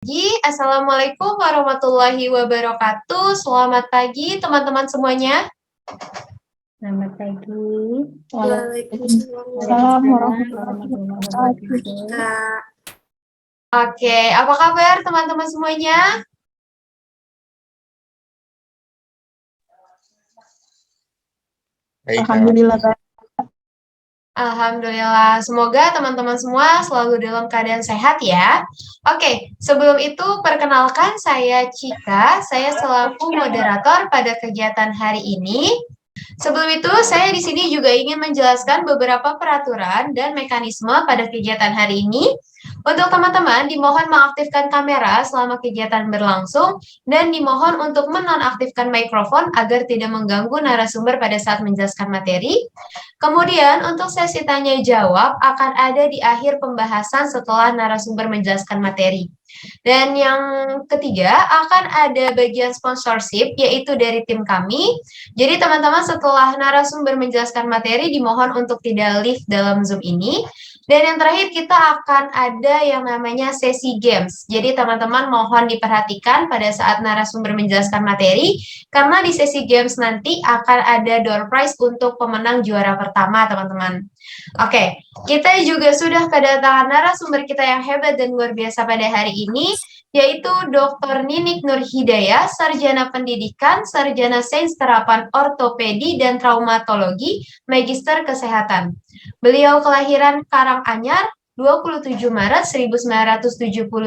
Assalamualaikum warahmatullahi wabarakatuh. Selamat pagi teman-teman semuanya. Selamat pagi. Waalaikumsalam warahmatullahi wabarakatuh. Oke, apa kabar teman-teman semuanya? Alhamdulillah baik. Alhamdulillah, semoga teman-teman semua selalu dalam keadaan sehat ya. Oke, sebelum itu perkenalkan saya Cika, saya selaku moderator pada kegiatan hari ini. Sebelum itu, saya di sini juga ingin menjelaskan beberapa peraturan dan mekanisme pada kegiatan hari ini. Untuk teman-teman, dimohon mengaktifkan kamera selama kegiatan berlangsung dan dimohon untuk menonaktifkan mikrofon agar tidak mengganggu narasumber pada saat menjelaskan materi. Kemudian, untuk sesi tanya jawab akan ada di akhir pembahasan setelah narasumber menjelaskan materi. Dan yang ketiga, akan ada bagian sponsorship, yaitu dari tim kami. Jadi teman-teman setelah narasumber menjelaskan materi, dimohon untuk tidak live dalam Zoom ini. Dan yang terakhir, kita akan ada yang namanya sesi games. Jadi teman-teman mohon diperhatikan pada saat narasumber menjelaskan materi, karena di sesi games nanti akan ada door prize untuk pemenang juara pertama, teman-teman. Oke, kita juga sudah kedatangan narasumber kita yang hebat dan luar biasa pada hari ini, yaitu Dr. Ninik Nur Hidayah, Sarjana Pendidikan, Sarjana Sains Terapan Ortopedi dan Traumatologi, Magister Kesehatan. Beliau kelahiran Karanganyar 27 Maret 1977.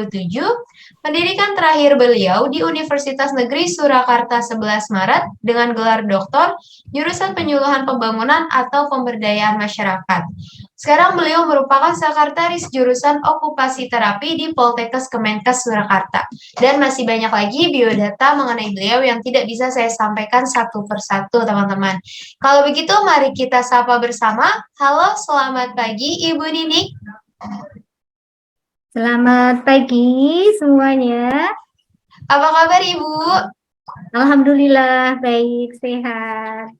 Pendidikan terakhir beliau di Universitas Negeri Surakarta 11 Maret dengan gelar doktor, jurusan penyuluhan pembangunan atau pemberdayaan masyarakat. Sekarang beliau merupakan sekretaris jurusan okupasi terapi di Poltekkes Kemenkes Surakarta. Dan masih banyak lagi biodata mengenai beliau yang tidak bisa saya sampaikan satu persatu, teman-teman. Kalau begitu, mari kita sapa bersama. Halo, selamat pagi, Ibu Ninik. Selamat pagi semuanya. Apa kabar, Ibu? Alhamdulillah, baik, sehat.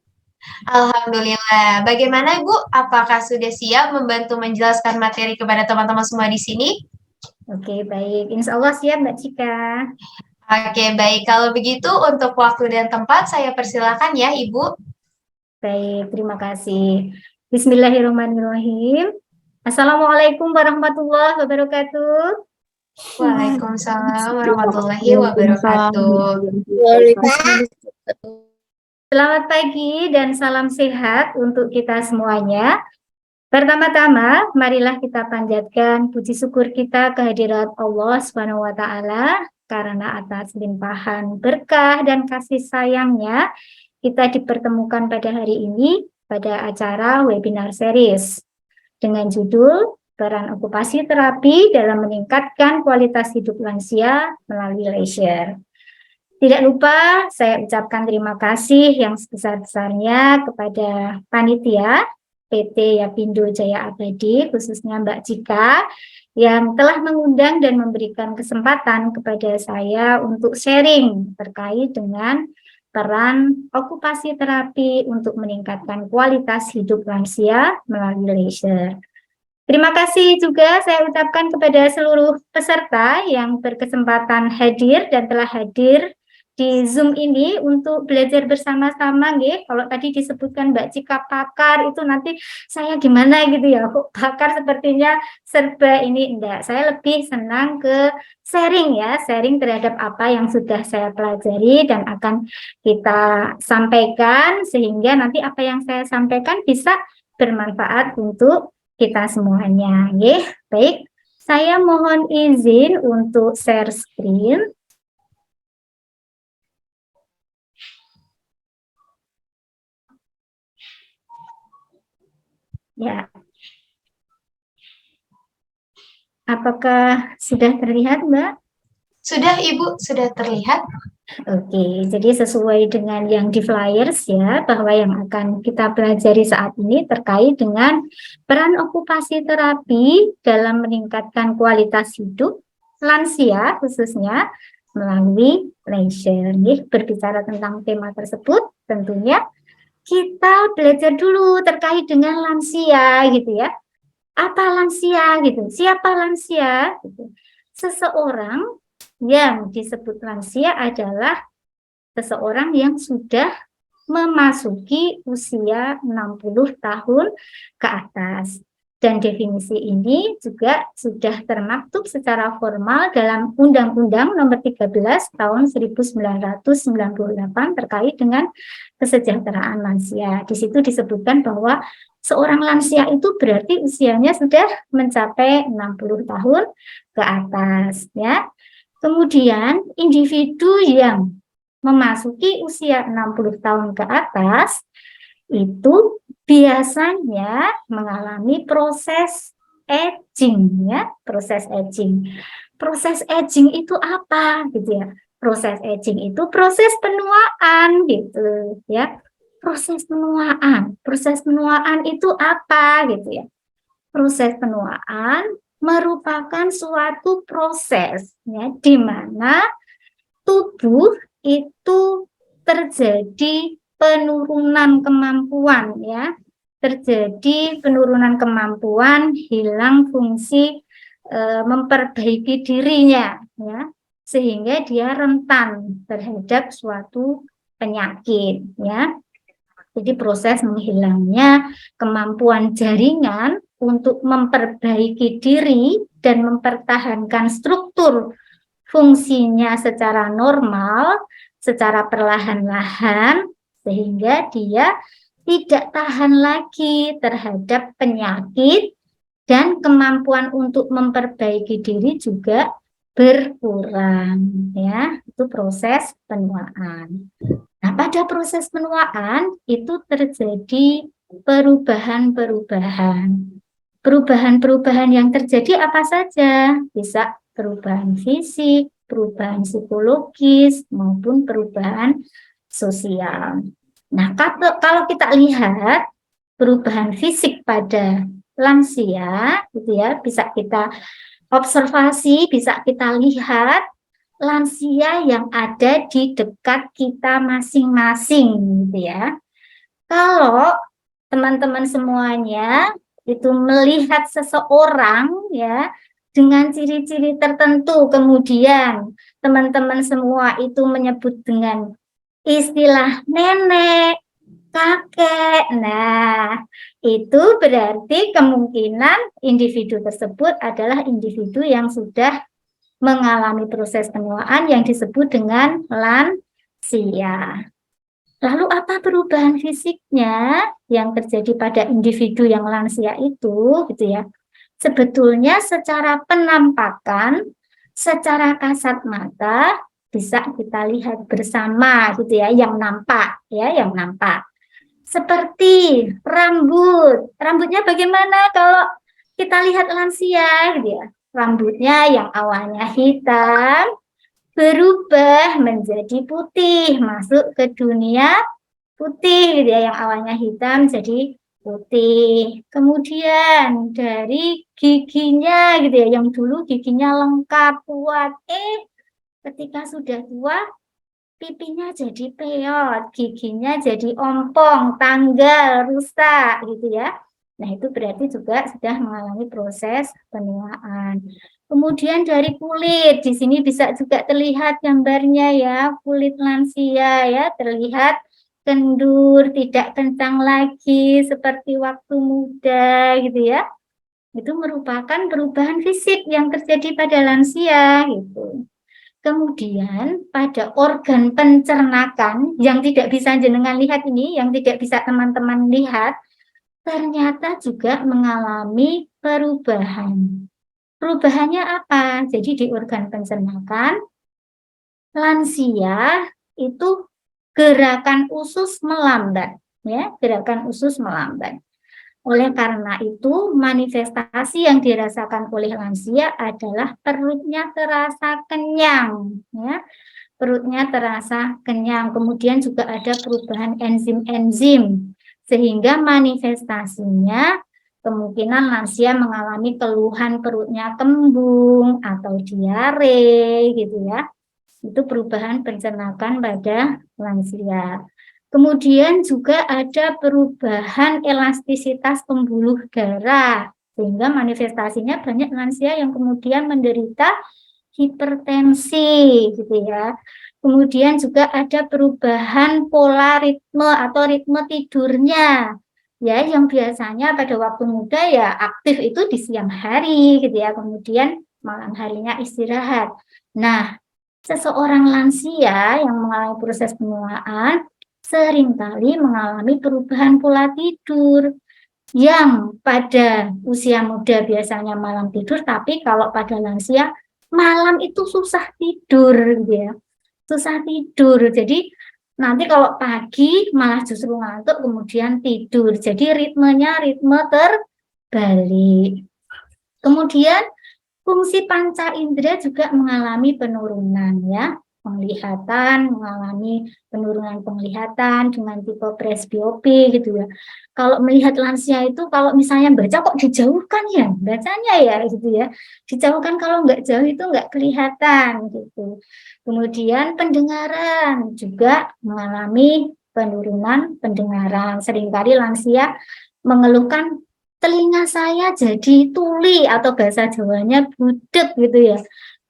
Alhamdulillah. Bagaimana, Ibu? Apakah sudah siap membantu menjelaskan materi kepada teman-teman semua di sini? Oke, baik. Insya Allah siap, Mbak Cika. Oke, baik. Kalau begitu, untuk waktu dan tempat, saya persilakan ya, Ibu. Baik, terima kasih. Bismillahirrahmanirrahim. Assalamualaikum warahmatullahi wabarakatuh. Waalaikumsalam warahmatullahi wabarakatuh. Selamat pagi dan salam sehat untuk kita semuanya. Pertama-tama, marilah kita panjatkan puji syukur kita kehadirat Allah Subhanahu wa taala karena atas limpahan berkah dan kasih sayangnya kita dipertemukan pada hari ini pada acara webinar series dengan judul Peran Okupasi Terapi dalam Meningkatkan Kualitas Hidup Lansia Melalui Leisure. Tidak lupa saya ucapkan terima kasih yang sebesar-besarnya kepada panitia PT Yapindo Jaya Abadi, khususnya Mbak Cika, yang telah mengundang dan memberikan kesempatan kepada saya untuk sharing terkait dengan peran okupasi terapi untuk meningkatkan kualitas hidup lansia melalui leisure. Terima kasih juga saya ucapkan kepada seluruh peserta yang berkesempatan hadir dan telah hadir di Zoom ini untuk belajar bersama-sama, nggih. Kalau tadi disebutkan Mbak Cika pakar, itu nanti saya gimana gitu ya, kok pakar sepertinya serba ini enggak. Saya lebih senang ke sharing ya, sharing terhadap apa yang sudah saya pelajari dan akan kita sampaikan sehingga nanti apa yang saya sampaikan bisa bermanfaat untuk kita semuanya, nggih. Baik, saya mohon izin untuk share screen. Ya. Apakah sudah terlihat, Mbak? Sudah, Ibu, sudah terlihat. Oke, jadi sesuai dengan yang di flyers ya, bahwa yang akan kita pelajari saat ini terkait dengan peran okupasi terapi dalam meningkatkan kualitas hidup lansia khususnya melalui leisure. Berbicara tentang tema tersebut, tentunya kita belajar dulu terkait dengan lansia gitu ya. Apa lansia gitu? Siapa lansia? Gitu. Seseorang yang disebut lansia adalah seseorang yang sudah memasuki usia 60 tahun ke atas. Dan definisi ini juga sudah termaktub secara formal dalam Undang-Undang Nomor 13 Tahun 1998 terkait dengan kesejahteraan lansia. Di situ disebutkan bahwa seorang lansia itu berarti usianya sudah mencapai 60 tahun ke atas, ya. Kemudian individu yang memasuki usia 60 tahun ke atas itu biasanya mengalami proses aging, ya, proses aging. Proses aging itu apa gitu ya? Proses aging itu proses penuaan gitu ya. Proses penuaan. Proses penuaan itu apa gitu ya? Proses penuaan merupakan suatu proses ya di mana tubuh itu terjadi penurunan kemampuan ya, terjadi penurunan kemampuan, hilang fungsi memperbaiki dirinya ya, sehingga dia rentan terhadap suatu penyakit ya. Jadi proses menghilangnya kemampuan jaringan untuk memperbaiki diri dan mempertahankan struktur fungsinya secara normal, secara perlahan-lahan, sehingga dia tidak tahan lagi terhadap penyakit dan kemampuan untuk memperbaiki diri juga berkurang, ya. Itu proses penuaan. Nah, pada proses penuaan itu terjadi perubahan-perubahan. Perubahan-perubahan yang terjadi apa saja? Bisa perubahan fisik, perubahan psikologis, maupun perubahan sosial. Nah, kalau kita lihat perubahan fisik pada lansia, gitu ya, bisa kita observasi, bisa kita lihat lansia yang ada di dekat kita masing-masing, gitu ya. Kalau teman-teman semuanya itu melihat seseorang ya dengan ciri-ciri tertentu, kemudian teman-teman semua itu menyebut dengan istilah nenek, kakek. Nah, itu berarti kemungkinan individu tersebut adalah individu yang sudah mengalami proses penuaan yang disebut dengan lansia. Lalu apa perubahan fisiknya yang terjadi pada individu yang lansia itu, gitu ya? Sebetulnya secara penampakan, secara kasat mata bisa kita lihat bersama, gitu ya, yang nampak, ya, yang nampak. Seperti rambut, rambutnya bagaimana kalau kita lihat lansia, gitu ya? Rambutnya yang awalnya hitam berubah menjadi putih, masuk ke dunia putih gitu ya, yang awalnya hitam jadi putih. Kemudian dari giginya gitu ya, yang dulu giginya lengkap kuat, ketika sudah tua pipinya jadi peot, giginya jadi ompong, tanggal, rusak gitu ya. Nah, itu berarti juga sudah mengalami proses penuaan. Kemudian dari kulit, di sini bisa juga terlihat gambarnya ya, kulit lansia ya, terlihat kendur, tidak kencang lagi seperti waktu muda gitu ya. Itu merupakan perubahan fisik yang terjadi pada lansia gitu. Kemudian pada organ pencernakan yang tidak bisa jenengan lihat ini, yang tidak bisa teman-teman lihat, ternyata juga mengalami perubahan. Perubahannya apa? Jadi di organ pencernakan, lansia itu gerakan usus melambat, ya, gerakan usus melambat. Oleh karena itu, manifestasi yang dirasakan oleh lansia adalah perutnya terasa kenyang, ya. Perutnya terasa kenyang. Kemudian juga ada perubahan enzim-enzim, sehingga manifestasinya kemungkinan lansia mengalami keluhan perutnya kembung atau diare, gitu ya. Itu perubahan pencernaan pada lansia. Kemudian juga ada perubahan elastisitas pembuluh darah, sehingga manifestasinya banyak lansia yang kemudian menderita hipertensi gitu ya. Kemudian juga ada perubahan pola ritme atau ritme tidurnya. Ya, yang biasanya pada waktu muda ya aktif itu di siang hari gitu ya. Kemudian malam harinya istirahat. Nah, seseorang lansia yang mengalami proses penuaan seringkali mengalami perubahan pola tidur yang pada usia muda biasanya malam tidur, tapi kalau pada lansia malam itu susah tidur gitu ya. Susah tidur. Jadi nanti kalau pagi malah justru ngantuk kemudian tidur. Jadi ritmenya ritme terbalik. Kemudian fungsi panca indera juga mengalami penurunan ya. Penglihatan mengalami penurunan penglihatan dengan tipe presbiopi gitu ya. Kalau melihat lansia itu kalau misalnya baca kok dijauhkan ya, bacanya ya gitu ya. Dijauhkan kalau nggak jauh itu nggak kelihatan gitu. Kemudian pendengaran juga mengalami penurunan pendengaran. Seringkali lansia mengeluhkan telinga saya jadi tuli atau bahasa Jawanya budek gitu ya.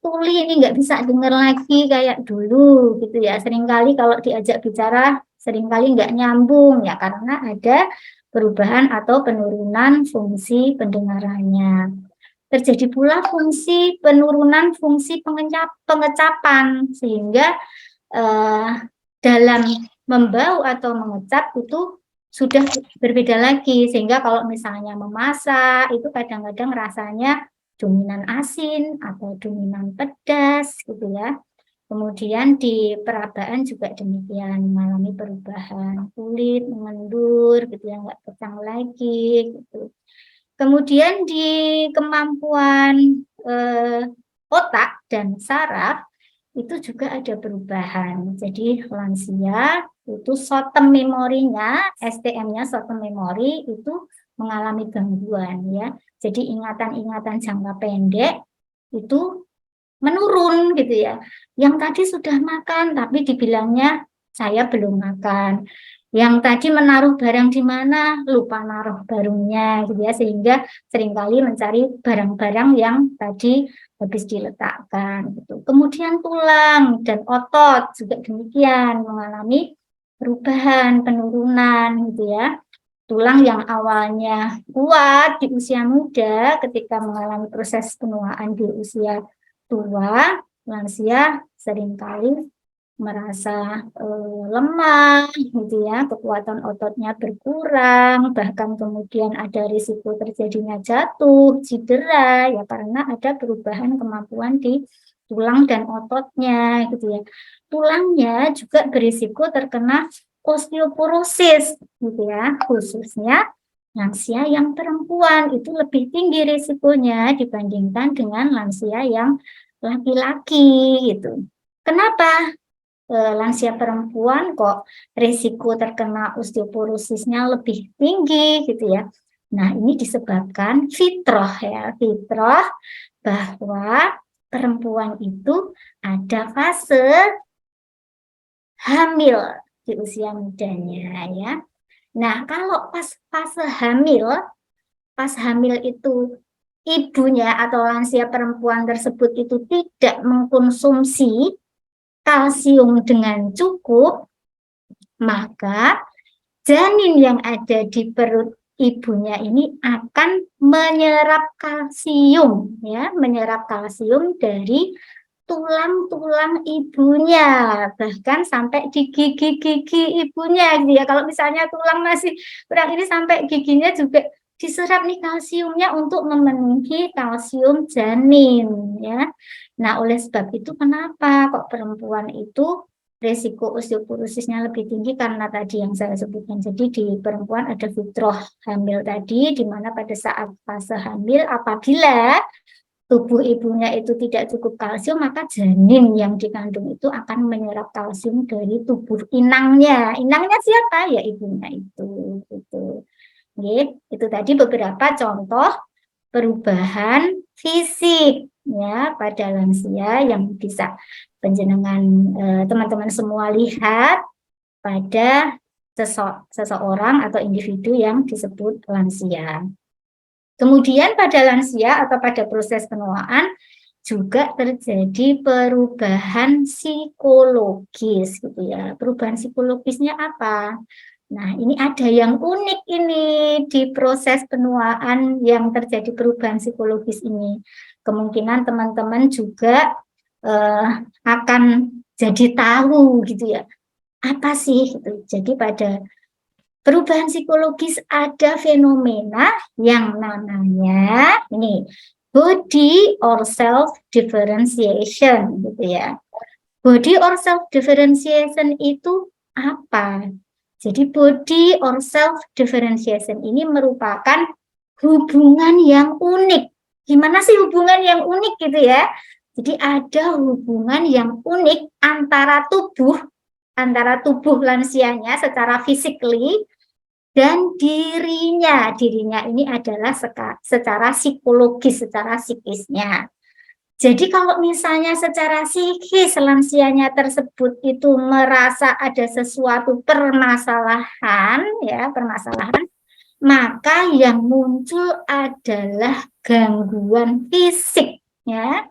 Tuli ini nggak bisa dengar lagi kayak dulu gitu ya. Seringkali kalau diajak bicara seringkali nggak nyambung ya karena ada perubahan atau penurunan fungsi pendengarannya. Terjadi pula penurunan fungsi pengecapan sehingga dalam membau atau mengecap itu sudah berbeda lagi, sehingga kalau misalnya memasak itu kadang-kadang rasanya dominan asin atau dominan pedas gitu ya. Kemudian di perabaan juga demikian, mengalami perubahan kulit mengendur gitu ya, nggak kecang lagi gitu. Kemudian di kemampuan otak dan saraf itu juga ada perubahan. Jadi lansia itu short term memorinya, STM-nya short term memory itu mengalami gangguan ya. Jadi ingatan-ingatan jangka pendek itu menurun gitu ya. Yang tadi sudah makan tapi dibilangnya saya belum makan. Yang tadi menaruh barang di mana lupa naruh barangnya gitu ya, sehingga seringkali mencari barang-barang yang tadi habis diletakkan gitu. Kemudian tulang dan otot juga demikian mengalami perubahan, penurunan gitu ya. Tulang yang awalnya kuat di usia muda ketika mengalami proses penuaan di usia tua, lansia seringkali merasa lemah gitu ya, kekuatan ototnya berkurang, bahkan kemudian ada risiko terjadinya jatuh, cedera ya karena ada perubahan kemampuan di tulang dan ototnya gitu ya. Tulangnya juga berisiko terkena osteoporosis gitu ya, khususnya lansia yang perempuan itu lebih tinggi risikonya dibandingkan dengan lansia yang laki-laki gitu. Kenapa? Lansia perempuan kok risiko terkena osteoporosisnya lebih tinggi gitu ya. Nah, ini disebabkan fitrah ya, fitrah bahwa perempuan itu ada fase hamil di usia mudanya ya. Nah, kalau pas hamil itu ibunya atau lansia perempuan tersebut itu tidak mengkonsumsi kalsium dengan cukup, maka janin yang ada di perut ibunya ini akan menyerap kalsium ya, menyerap kalsium dari tulang-tulang ibunya, bahkan sampai di gigi-gigi ibunya gitu ya. Kalau misalnya tulang masih kurang ini sampai giginya juga diserap nih kalsiumnya untuk memenuhi kalsium janin ya. Nah, oleh sebab itu kenapa kok perempuan itu resiko osteoporosisnya lebih tinggi karena tadi yang saya sebutkan. Jadi di perempuan ada fitrah hamil tadi, di mana pada saat fase hamil apabila tubuh ibunya itu tidak cukup kalsium, maka janin yang dikandung itu akan menyerap kalsium dari tubuh inangnya. Inangnya siapa? Ya ibunya itu. Gitu. Itu tadi beberapa contoh perubahan fisik ya pada lansia yang bisa penjenengan teman-teman semua lihat pada seseorang atau individu yang disebut lansia. Kemudian pada lansia atau pada proses penuaan juga terjadi perubahan psikologis gitu ya. Perubahan psikologisnya apa? Nah, ini ada yang unik ini di proses penuaan yang terjadi perubahan psikologis ini. Kemungkinan teman-teman juga akan jadi tahu gitu ya. Apa sih gitu. Jadi pada perubahan psikologis ada fenomena yang namanya ini body or self differentiation gitu ya. Body or self differentiation itu apa? Jadi body or self differentiation ini merupakan hubungan yang unik. Gimana sih hubungan yang unik gitu ya? Jadi ada hubungan yang unik antara tubuh lansianya secara physically dan dirinya. Dirinya ini adalah secara psikologis, secara psikisnya. Jadi kalau misalnya secara psikis lansianya tersebut itu merasa ada sesuatu permasalahan, maka yang muncul adalah gangguan fisik, ya,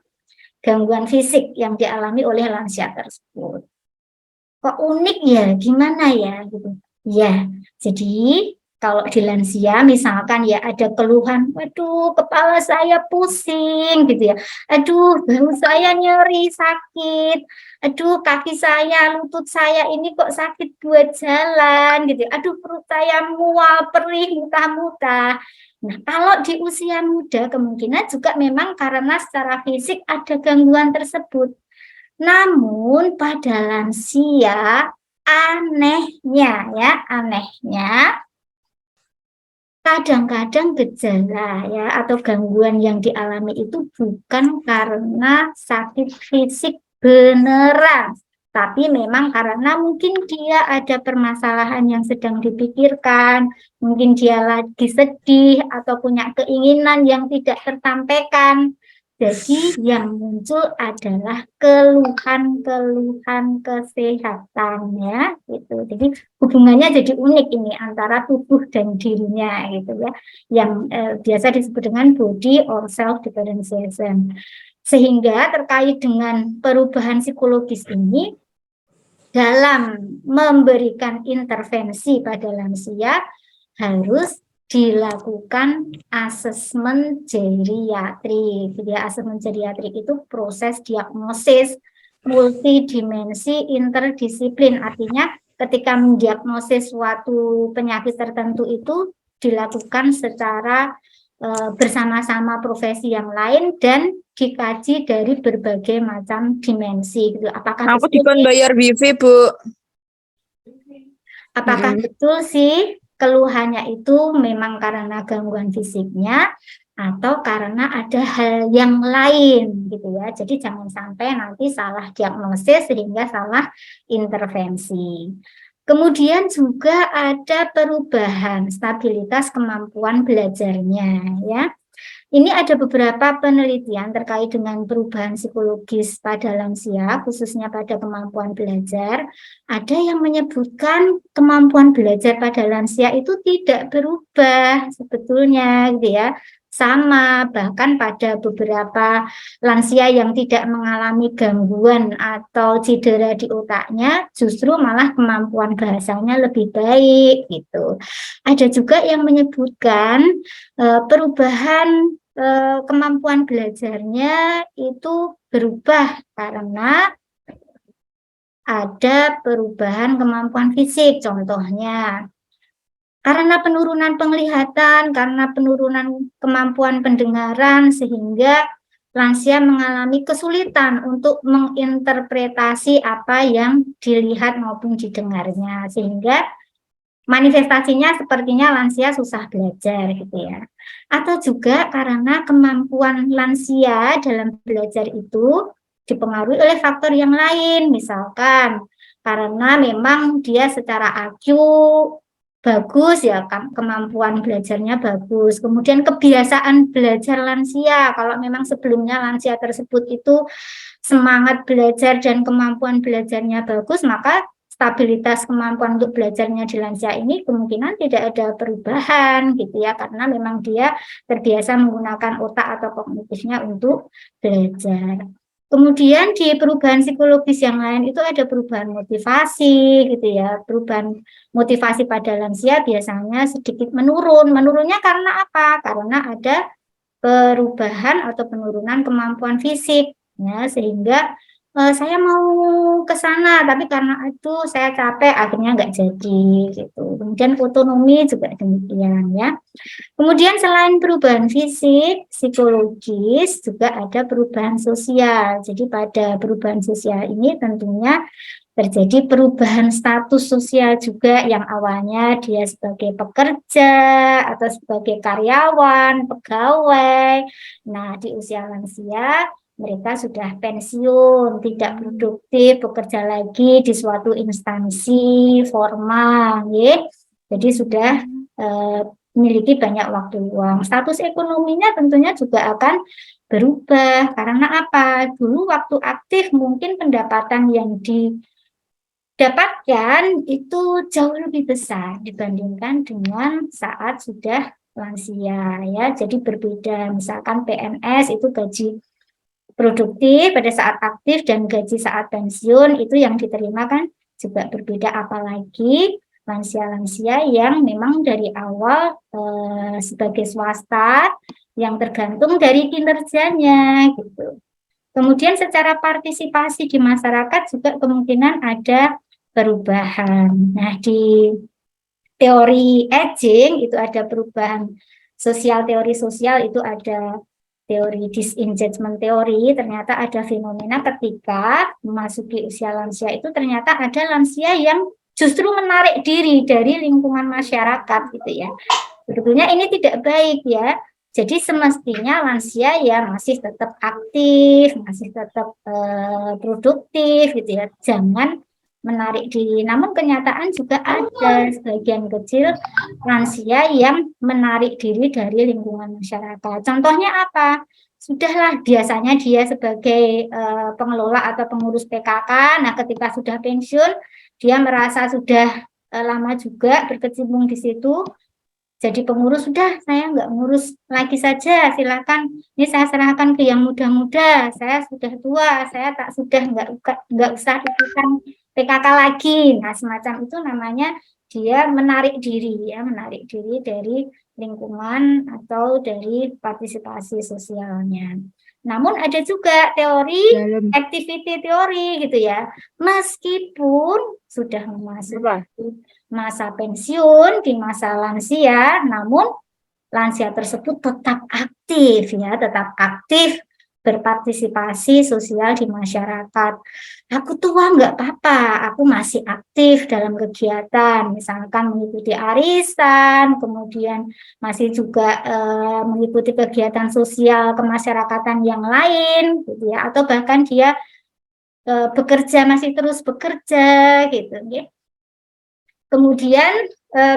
gangguan fisik yang dialami oleh lansia tersebut. Kok unik ya, gimana ya gitu. Ya, jadi kalau di lansia misalkan ya ada keluhan, waduh kepala saya pusing gitu ya, aduh bahu saya nyeri sakit, aduh kaki saya, lutut saya ini kok sakit buat jalan gitu ya, aduh perut saya mual, perih, muntah-muntah. Nah, kalau di usia muda kemungkinan juga memang karena secara fisik ada gangguan tersebut. Namun pada lansia anehnya kadang-kadang gejala ya atau gangguan yang dialami itu bukan karena sakit fisik beneran, tapi memang karena mungkin dia ada permasalahan yang sedang dipikirkan, mungkin dia lagi sedih atau punya keinginan yang tidak tersampaikan. Jadi yang muncul adalah keluhan-keluhan kesehatannya gitu. Jadi hubungannya jadi unik ini antara tubuh dan dirinya gitu ya. Yang biasa disebut dengan body or self differentiation. Sehingga terkait dengan perubahan psikologis ini dalam memberikan intervensi pada lansia harus dilakukan asesmen geriatrik. Jadi asesmen geriatrik itu proses diagnosis multidimensi interdisiplin. Artinya ketika mendiagnosis suatu penyakit tertentu itu dilakukan secara bersama-sama profesi yang lain dan dikaji dari berbagai macam dimensi. Gitu. Apakah Aku dikon bayar wifi, Bu. Apakah betul sih keluhannya itu memang karena gangguan fisiknya atau karena ada hal yang lain gitu ya. Jadi jangan sampai nanti salah diagnosis sehingga salah intervensi. Kemudian juga ada perubahan stabilitas kemampuan belajarnya ya. Ini ada beberapa penelitian terkait dengan perubahan psikologis pada lansia, khususnya pada kemampuan belajar. Ada yang menyebutkan kemampuan belajar pada lansia itu tidak berubah sebetulnya, gitu ya. Sama, bahkan pada beberapa lansia yang tidak mengalami gangguan atau cedera di otaknya, justru malah kemampuan bahasanya lebih baik, gitu. Ada juga yang menyebutkan perubahan kemampuan belajarnya itu berubah karena ada perubahan kemampuan fisik, contohnya karena penurunan penglihatan, karena penurunan kemampuan pendengaran, sehingga lansia mengalami kesulitan untuk menginterpretasi apa yang dilihat maupun didengarnya, sehingga manifestasinya sepertinya lansia susah belajar gitu ya. Atau juga karena kemampuan lansia dalam belajar itu dipengaruhi oleh faktor yang lain, misalkan karena memang dia secara IQ bagus ya, kemampuan belajarnya bagus. Kemudian kebiasaan belajar lansia, kalau memang sebelumnya lansia tersebut itu semangat belajar dan kemampuan belajarnya bagus, maka stabilitas kemampuan untuk belajarnya di lansia ini kemungkinan tidak ada perubahan gitu ya, karena memang dia terbiasa menggunakan otak atau kognitifnya untuk belajar. Kemudian di perubahan psikologis yang lain itu ada perubahan motivasi gitu ya. Perubahan motivasi pada lansia biasanya sedikit menurun. Menurunnya karena apa? Karena ada perubahan atau penurunan kemampuan fisik ya, sehingga saya mau ke sana tapi karena itu saya capek akhirnya nggak jadi gitu. Kemudian otonomi juga demikian ya. Kemudian selain perubahan fisik, psikologis juga ada perubahan sosial. Jadi pada perubahan sosial ini tentunya terjadi perubahan status sosial juga, yang awalnya dia sebagai pekerja atau sebagai karyawan, pegawai. Nah, di usia lansia mereka sudah pensiun, tidak produktif, bekerja lagi di suatu instansi formal, ya. Jadi sudah memiliki banyak waktu luang. Status ekonominya tentunya juga akan berubah. Karena apa? Dulu waktu aktif mungkin pendapatan yang didapatkan itu jauh lebih besar dibandingkan dengan saat sudah lansia ya. Jadi berbeda. Misalkan PNS itu gaji produktif pada saat aktif dan gaji saat pensiun itu yang diterima kan juga berbeda, apalagi lansia-lansia yang memang dari awal sebagai swasta yang tergantung dari kinerjanya gitu. Kemudian secara partisipasi di masyarakat juga kemungkinan ada perubahan. Nah, di teori aging itu ada perubahan sosial, teori sosial itu ada teori disengagement teori. Ternyata ada fenomena ketika memasuki usia lansia itu ternyata ada lansia yang justru menarik diri dari lingkungan masyarakat gitu ya. Sebetulnya ini tidak baik ya. Jadi semestinya lansia ya masih tetap aktif, masih tetap produktif gitu ya. Jangan menarik diri. Namun kenyataan juga ada sebagian kecil lansia yang menarik diri dari lingkungan masyarakat. Contohnya apa? Sudahlah, biasanya dia sebagai pengelola atau pengurus PKK, nah ketika sudah pensiun, dia merasa sudah lama juga berkecimpung di situ, jadi pengurus, sudah saya nggak ngurus lagi saja, silakan ini saya serahkan ke yang muda-muda, saya sudah tua, saya sudah nggak usah ikutan PKK lagi. Nah, semacam itu namanya dia menarik diri ya, menarik diri dari lingkungan atau dari partisipasi sosialnya. Namun ada juga teori activity teori gitu ya. Meskipun sudah memasuki masa pensiun di masa lansia, namun lansia tersebut tetap aktif ya, tetap aktif berpartisipasi sosial di masyarakat. Aku tua nggak apa-apa, aku masih aktif dalam kegiatan, misalkan mengikuti arisan, kemudian masih juga mengikuti kegiatan sosial kemasyarakatan yang lain, gitu ya, atau bahkan dia bekerja, masih terus bekerja, gitu ya. Kemudian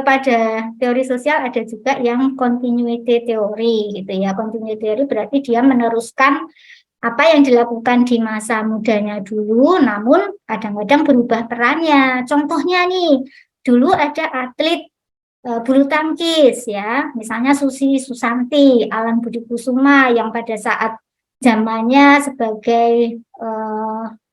pada teori sosial ada juga yang continuity teori gitu ya. Continuity teori berarti dia meneruskan apa yang dilakukan di masa mudanya dulu, namun kadang-kadang berubah perannya. Contohnya nih, dulu ada atlet bulu tangkis ya, misalnya Susi Susanti, Alan Budi Kusuma yang pada saat zamannya sebagai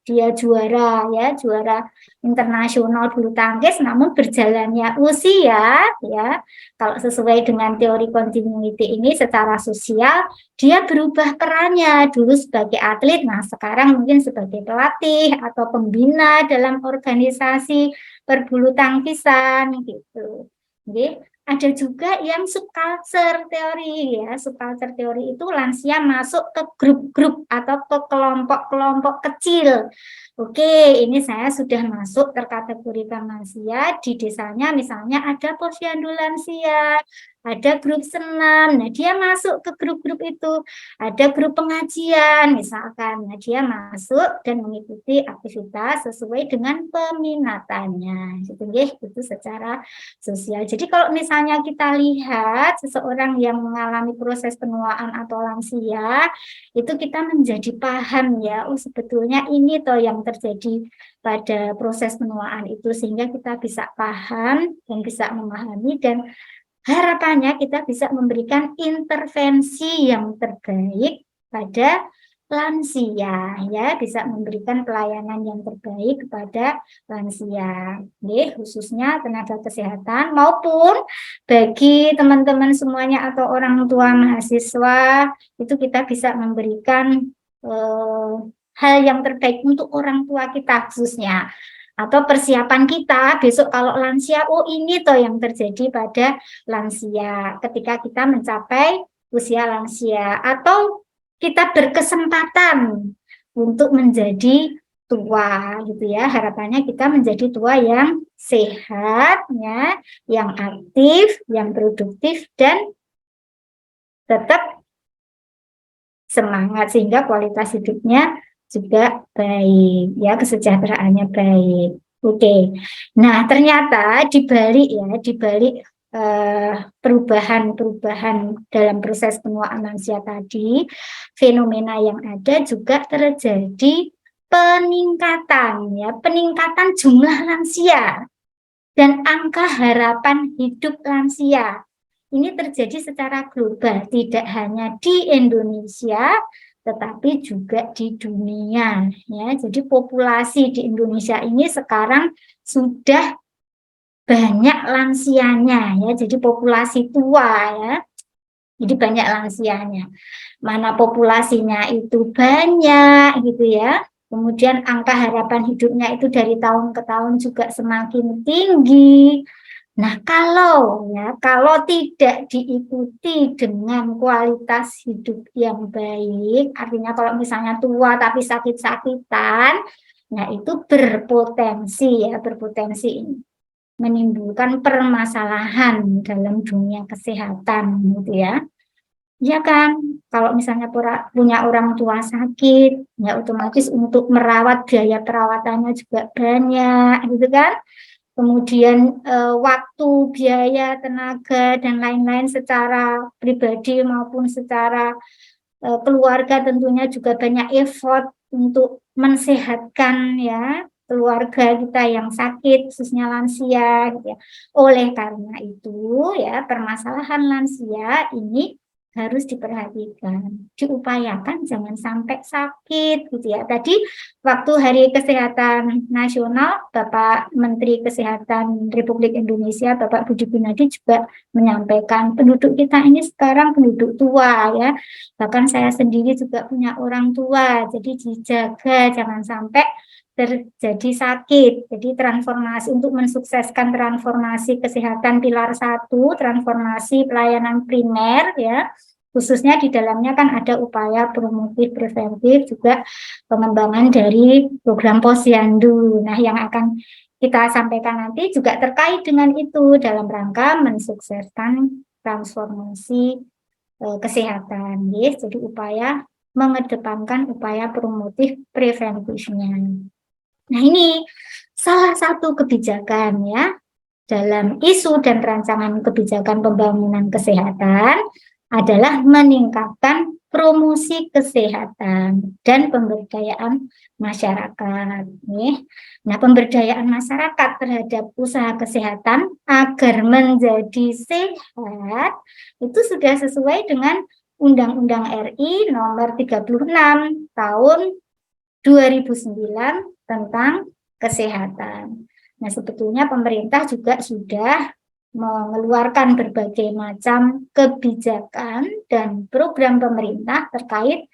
dia juara ya, juara internasional bulu tangkis, namun berjalannya usia ya, kalau sesuai dengan teori continuity ini secara sosial dia berubah perannya, dulu sebagai atlet, nah sekarang mungkin sebagai pelatih atau pembina dalam organisasi perbulu tangkisan gitu. Jadi ada juga yang subculture teori ya. Subculture teori itu lansia masuk ke grup-grup atau ke kelompok-kelompok kecil. Oke, ini saya sudah masuk terkategorikan lansia di desanya, misalnya ada posyandu lansia, ada grup senam. Nah, dia masuk ke grup-grup itu. Ada grup pengajian misalkan. Nah, dia masuk dan mengikuti aktivitas sesuai dengan peminatannya. Itu secara sosial. Jadi kalau misalnya kita lihat seseorang yang mengalami proses penuaan atau lansia, itu kita menjadi paham ya, oh sebetulnya ini toh yang terjadi pada proses penuaan itu, sehingga kita bisa paham dan bisa memahami, dan harapannya kita bisa memberikan intervensi yang terbaik pada lansia, ya, bisa memberikan pelayanan yang terbaik kepada lansia, khususnya tenaga kesehatan maupun bagi teman-teman semuanya atau orang tua mahasiswa, itu kita bisa memberikan hal yang terbaik untuk orang tua kita khususnya, atau persiapan kita besok kalau lansia, oh ini toh yang terjadi pada lansia ketika kita mencapai usia lansia, atau kita berkesempatan untuk menjadi tua gitu ya. Harapannya kita menjadi tua yang sehat ya, yang aktif, yang produktif, dan tetap semangat sehingga kualitas hidupnya juga baik ya, kesejahteraannya baik. Oke. Nah, ternyata di balik perubahan-perubahan dalam proses penuaan lansia tadi, fenomena yang ada juga terjadi peningkatan jumlah lansia dan angka harapan hidup lansia. Ini terjadi secara global, tidak hanya di Indonesia, tetapi juga di dunia. Ya, jadi populasi di Indonesia ini sekarang sudah banyak lansianya, ya. Jadi populasi tua, ya. Jadi banyak lansianya. Mana populasinya itu banyak, gitu ya. Kemudian angka harapan hidupnya itu dari tahun ke tahun juga semakin tinggi. Nah, kalau tidak diikuti dengan kualitas hidup yang baik, artinya kalau misalnya tua tapi sakit-sakitan, nah itu berpotensi menimbulkan permasalahan dalam dunia kesehatan gitu ya. Ya kan, kalau misalnya punya orang tua sakit, ya otomatis untuk merawat biaya perawatannya juga banyak gitu kan. Kemudian waktu, biaya, tenaga, dan lain-lain secara pribadi maupun secara keluarga tentunya juga banyak effort untuk mensehatkan ya keluarga kita yang sakit, khususnya lansia gitu ya. Oleh karena itu ya, permasalahan lansia ini harus diperhatikan, diupayakan jangan sampai sakit gitu ya. Tadi waktu Hari Kesehatan Nasional, Bapak Menteri Kesehatan Republik Indonesia, Bapak Budi Gunadi juga menyampaikan penduduk kita ini sekarang penduduk tua ya. Bahkan saya sendiri juga punya orang tua, jadi dijaga jangan sampai terjadi sakit. Jadi transformasi untuk mensukseskan transformasi kesehatan pilar 1, transformasi pelayanan primer ya. Khususnya di dalamnya kan ada upaya promotif preventif, juga pengembangan dari program posyandu. Nah, yang akan kita sampaikan nanti juga terkait dengan itu dalam rangka mensukseskan transformasi kesehatan, yes. Jadi upaya mengedepankan upaya promotif preventifnya. Nah, ini salah satu kebijakan ya dalam isu dan rancangan kebijakan pembangunan kesehatan adalah meningkatkan promosi kesehatan dan pemberdayaan masyarakat. Nah, pemberdayaan masyarakat terhadap usaha kesehatan agar menjadi sehat itu sudah sesuai dengan Undang-Undang RI nomor 36 tahun 2009 tentang kesehatan. Nah, sebetulnya pemerintah juga sudah mengeluarkan berbagai macam kebijakan dan program pemerintah terkait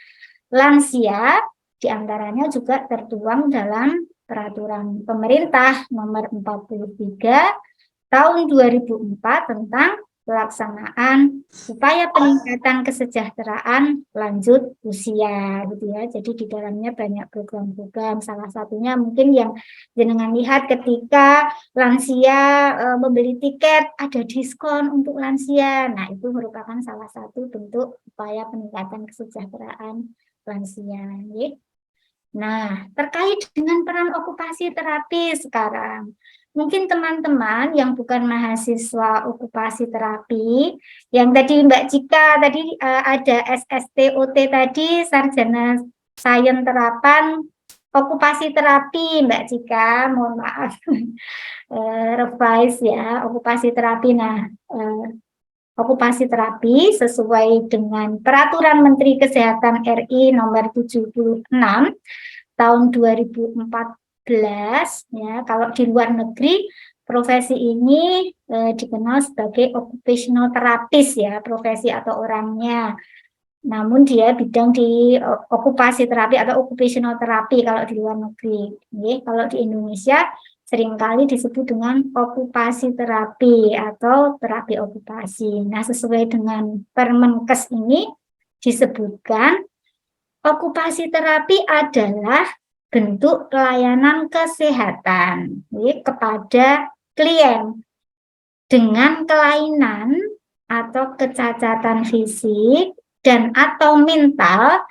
lansia, diantaranya juga tertuang dalam Peraturan Pemerintah nomor 43 tahun 2004 tentang pelaksanaan upaya peningkatan kesejahteraan lanjut usia gitu ya. Jadi di dalamnya banyak program-program. Salah satunya mungkin yang jenengan lihat ketika lansia membeli tiket ada diskon untuk lansia. Nah, itu merupakan salah satu bentuk upaya peningkatan kesejahteraan lansia. Ya. Nah, terkait dengan peran okupasi terapi sekarang. Mungkin teman-teman yang bukan mahasiswa okupasi terapi, yang tadi Mbak Cika tadi ada SSTOT tadi, Sarjana Sains Terapan Okupasi Terapi, Mbak Cika, mohon maaf, revise ya, okupasi terapi. Nah, okupasi terapi sesuai dengan Peraturan Menteri Kesehatan RI nomor 76 tahun 2014 ya. Kalau di luar negeri profesi ini dikenal sebagai occupational therapist ya, profesi atau orangnya. Namun dia bidang di okupasi terapi atau occupational therapy kalau di luar negeri. Oke, kalau di Indonesia seringkali disebut dengan okupasi terapi atau terapi okupasi. Nah, sesuai dengan Permenkes ini disebutkan okupasi terapi adalah bentuk pelayanan kesehatan kepada klien dengan kelainan atau kecacatan fisik dan atau mental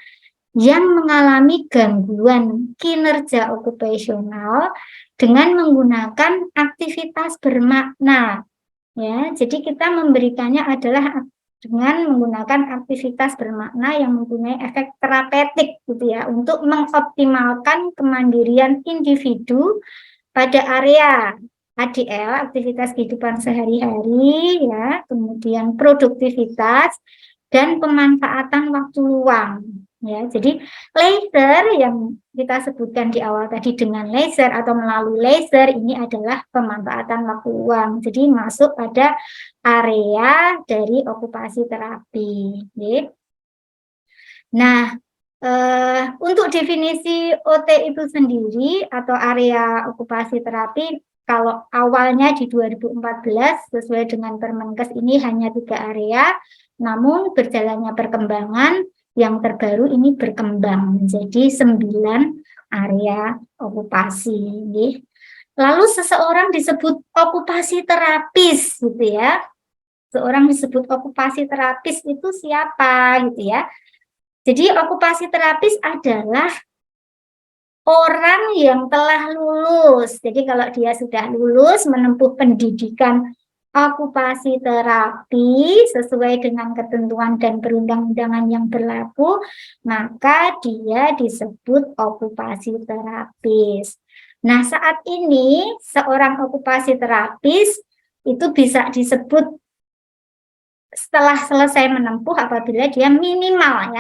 yang mengalami gangguan kinerja okupasional dengan menggunakan aktivitas bermakna. Ya, jadi kita memberikannya adalah dengan menggunakan aktivitas bermakna yang mempunyai efek terapeutik gitu ya, untuk mengoptimalkan kemandirian individu pada area ADL, aktivitas kehidupan sehari-hari ya, kemudian produktivitas dan pemanfaatan waktu luang. Ya, jadi laser yang kita sebutkan di awal tadi dengan laser atau melalui laser ini adalah pemanfaatan waktu luang. Jadi masuk pada area dari okupasi terapi. Ya. Nah, untuk definisi OT itu sendiri atau area okupasi terapi, kalau awalnya di 2014 sesuai dengan Permenkes ini hanya 3 area, namun berjalannya perkembangan yang terbaru ini berkembang menjadi 9 area okupasi. Lalu seseorang disebut okupasi terapis gitu ya. Seorang disebut okupasi terapis itu siapa gitu ya. Jadi okupasi terapis adalah orang yang telah lulus. Jadi kalau dia sudah lulus menempuh pendidikan okupasi terapi sesuai dengan ketentuan dan perundang-undangan yang berlaku, maka dia disebut okupasi terapis. Nah, saat ini seorang okupasi terapis itu bisa disebut setelah selesai menempuh apabila dia minimal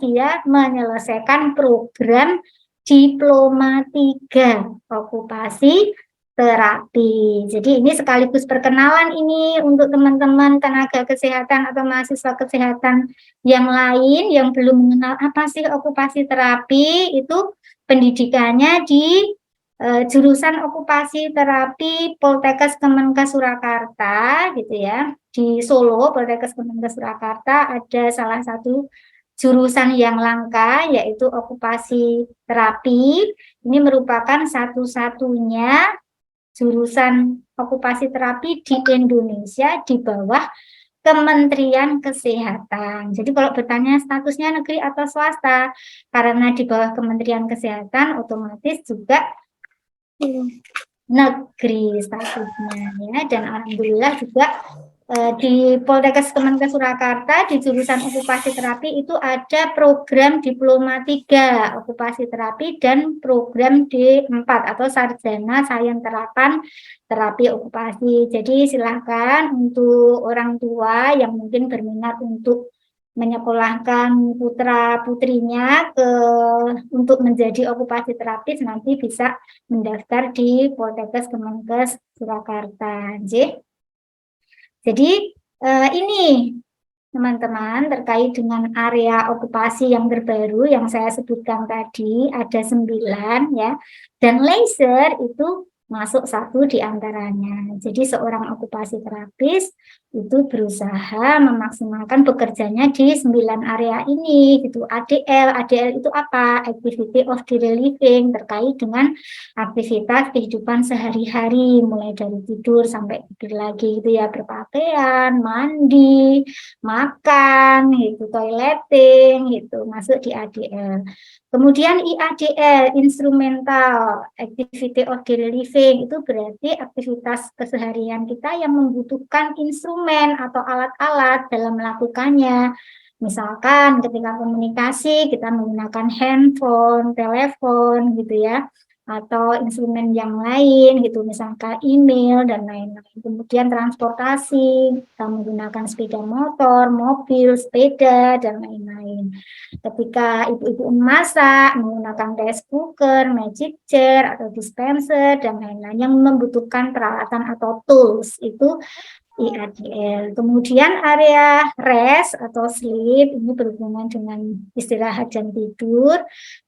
dia menyelesaikan program diploma 3 okupasi terapi. Jadi ini sekaligus perkenalan ini untuk teman-teman tenaga kesehatan atau mahasiswa kesehatan yang lain yang belum mengenal apa sih okupasi terapi. Itu pendidikannya di jurusan okupasi terapi Poltekkes Kemenkes Surakarta gitu ya. Di Solo Poltekkes Kemenkes Surakarta ada salah satu jurusan yang langka yaitu okupasi terapi. Ini merupakan satu-satunya jurusan okupasi terapi di Indonesia di bawah Kementerian Kesehatan. Jadi kalau bertanya statusnya negeri atau swasta, karena di bawah Kementerian Kesehatan otomatis juga negeri statusnya ya. Dan alhamdulillah juga di Poltekkes Kemenkes Surakarta di jurusan okupasi terapi itu ada program diploma 3 okupasi terapi dan program D4 atau sarjana sains terapan terapi okupasi. Jadi silakan untuk orang tua yang mungkin berminat untuk menyekolahkan putra putrinya untuk menjadi okupasi terapis nanti bisa mendaftar di Poltekkes Kemenkes Surakarta. Jadi ini teman-teman terkait dengan area okupasi yang terbaru yang saya sebutkan tadi ada 9 ya. Dan laser itu masuk satu di antaranya. Jadi seorang okupasi terapis itu berusaha memaksimalkan bekerjanya di 9 area ini gitu. ADL itu apa? Activity of daily living, terkait dengan aktivitas kehidupan sehari-hari, mulai dari tidur sampai tidur lagi gitu ya, berpakaian, mandi, makan, gitu, toileting, gitu, masuk di ADL. Kemudian IADL, instrumental, activity of daily living, itu berarti aktivitas keseharian kita yang membutuhkan instrumen atau alat-alat dalam melakukannya. Misalkan ketika komunikasi kita menggunakan handphone, telepon gitu ya, atau instrumen yang lain gitu, misalkan email dan lain-lain. Kemudian transportasi, kita menggunakan sepeda motor, mobil, sepeda, dan lain-lain. Ketika ibu-ibu memasak, menggunakan rice cooker, magic jar, atau dispenser, dan lain-lain yang membutuhkan peralatan atau tools, itu IADL. Kemudian area rest atau sleep, ini berhubungan dengan istirahat dan tidur.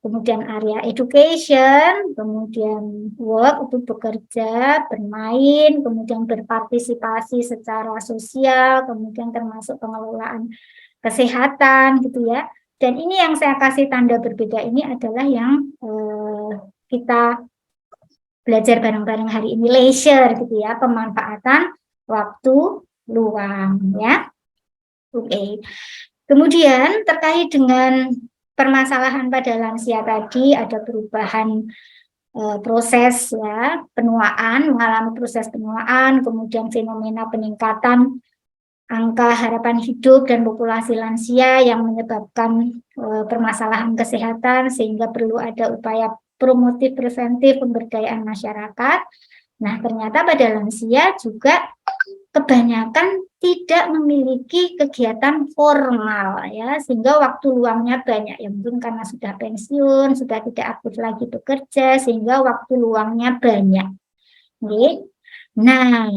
Kemudian area education, kemudian work, itu bekerja, bermain, kemudian berpartisipasi secara sosial, kemudian termasuk pengelolaan kesehatan, gitu ya. Dan ini yang saya kasih tanda berbeda ini adalah yang kita belajar bareng-bareng hari ini, leisure gitu ya, pemanfaatan waktu luang ya. Oke. Kemudian terkait dengan permasalahan pada lansia tadi, ada perubahan proses ya, penuaan, mengalami proses penuaan, kemudian fenomena peningkatan angka harapan hidup dan populasi lansia yang menyebabkan permasalahan kesehatan, sehingga perlu ada upaya promotif preventif pemberdayaan masyarakat. Nah, ternyata pada lansia juga kebanyakan tidak memiliki kegiatan formal ya, sehingga waktu luangnya banyak ya, mungkin karena sudah pensiun, sudah tidak aktif lagi bekerja, sehingga waktu luangnya banyak. Oke. Nah,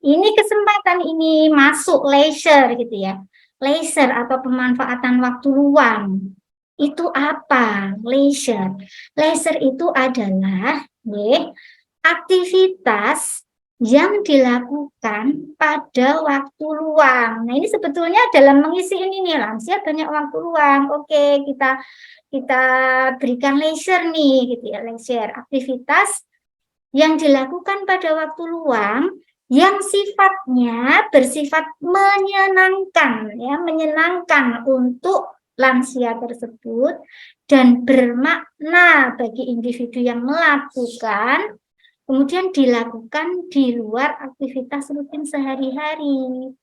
ini kesempatan ini masuk leisure gitu ya. Leisure atau pemanfaatan waktu luang. Itu apa? Leisure. Leisure itu adalah aktivitas yang dilakukan pada waktu luang. Nah, ini sebetulnya dalam mengisi ini nih, lansia banyak waktu luang. Oke, kita berikan leisure nih gitu ya, leisure. Aktivitas yang dilakukan pada waktu luang yang sifatnya bersifat menyenangkan ya, menyenangkan untuk lansia tersebut dan bermakna bagi individu yang melakukan, kemudian dilakukan di luar aktivitas rutin sehari-hari.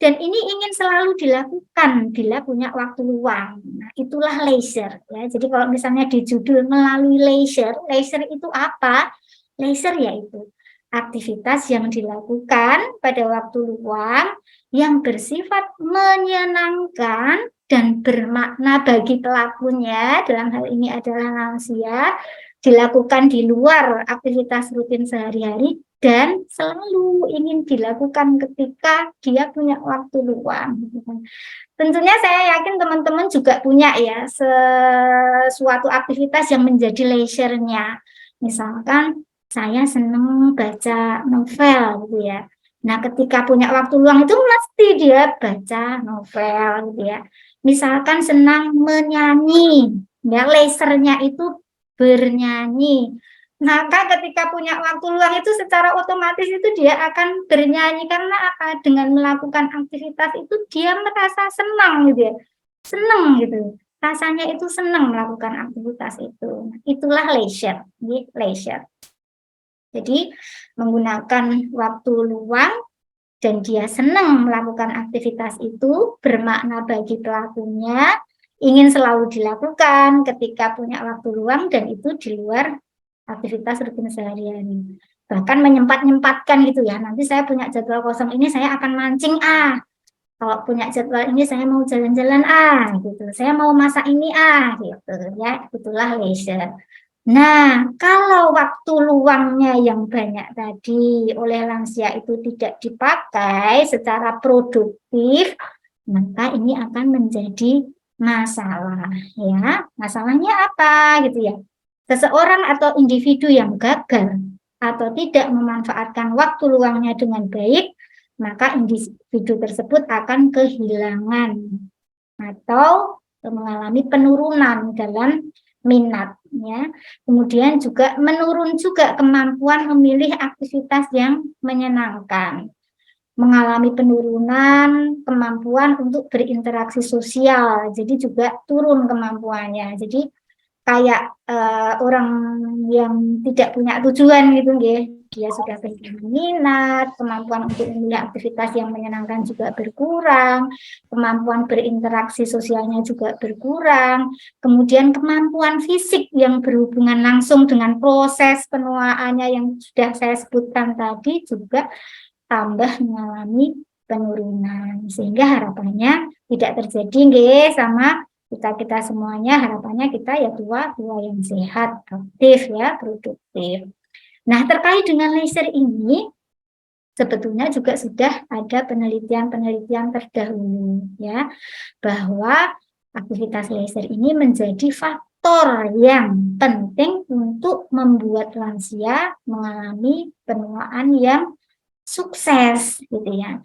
Dan ini ingin selalu dilakukan bila punya waktu luang. Nah, itulah leisure ya. Jadi kalau misalnya di judul melalui leisure, leisure itu apa? Leisure yaitu aktivitas yang dilakukan pada waktu luang yang bersifat menyenangkan dan bermakna bagi pelakunya, dalam hal ini adalah lansia, dilakukan di luar aktivitas rutin sehari-hari dan selalu ingin dilakukan ketika dia punya waktu luang. Tentunya saya yakin teman-teman juga punya ya sesuatu aktivitas yang menjadi leisure-nya. Misalkan saya senang baca novel gitu ya. Nah, ketika punya waktu luang itu mesti dia baca novel gitu ya. Misalkan senang menyanyi, ya leisure-nya itu bernyanyi. Maka ketika punya waktu luang itu secara otomatis itu dia akan bernyanyi, karena apa? Dengan melakukan aktivitas itu dia merasa senang gitu ya. Senang gitu. Rasanya itu senang melakukan aktivitas itu. Itulah leisure, leisure. Jadi menggunakan waktu luang dan dia senang melakukan aktivitas itu bermakna bagi pelakunya, ingin selalu dilakukan ketika punya waktu luang dan itu di luar aktivitas rutin sehari-hari. Bahkan menyempat-nyempatkan gitu ya, nanti saya punya jadwal kosong ini saya akan mancing kalau punya jadwal ini saya mau jalan-jalan gitu, saya mau masak ini gitu ya, itulah leisure. Nah, kalau waktu luangnya yang banyak tadi oleh lansia itu tidak dipakai secara produktif, maka ini akan menjadi masalah ya. Masalahnya apa gitu ya? Seseorang atau individu yang gagal atau tidak memanfaatkan waktu luangnya dengan baik, maka individu tersebut akan kehilangan atau mengalami penurunan dalam minatnya. Kemudian juga menurun juga kemampuan memilih aktivitas yang menyenangkan, mengalami penurunan kemampuan untuk berinteraksi sosial, jadi juga turun kemampuannya. Jadi kayak orang yang tidak punya tujuan gitu ya, dia sudah kehilangan minat, kemampuan untuk memilih aktivitas yang menyenangkan juga berkurang, kemampuan berinteraksi sosialnya juga berkurang, kemudian kemampuan fisik yang berhubungan langsung dengan proses penuaannya yang sudah saya sebutkan tadi juga tambah mengalami penurunan, sehingga harapannya tidak terjadi nggih sama kita semuanya. Harapannya kita ya tua yang sehat, aktif ya, produktif. Nah, terkait dengan leisure ini sebetulnya juga sudah ada penelitian terdahulu ya, bahwa aktivitas leisure ini menjadi faktor yang penting untuk membuat lansia mengalami penuaan yang sukses gitu ya.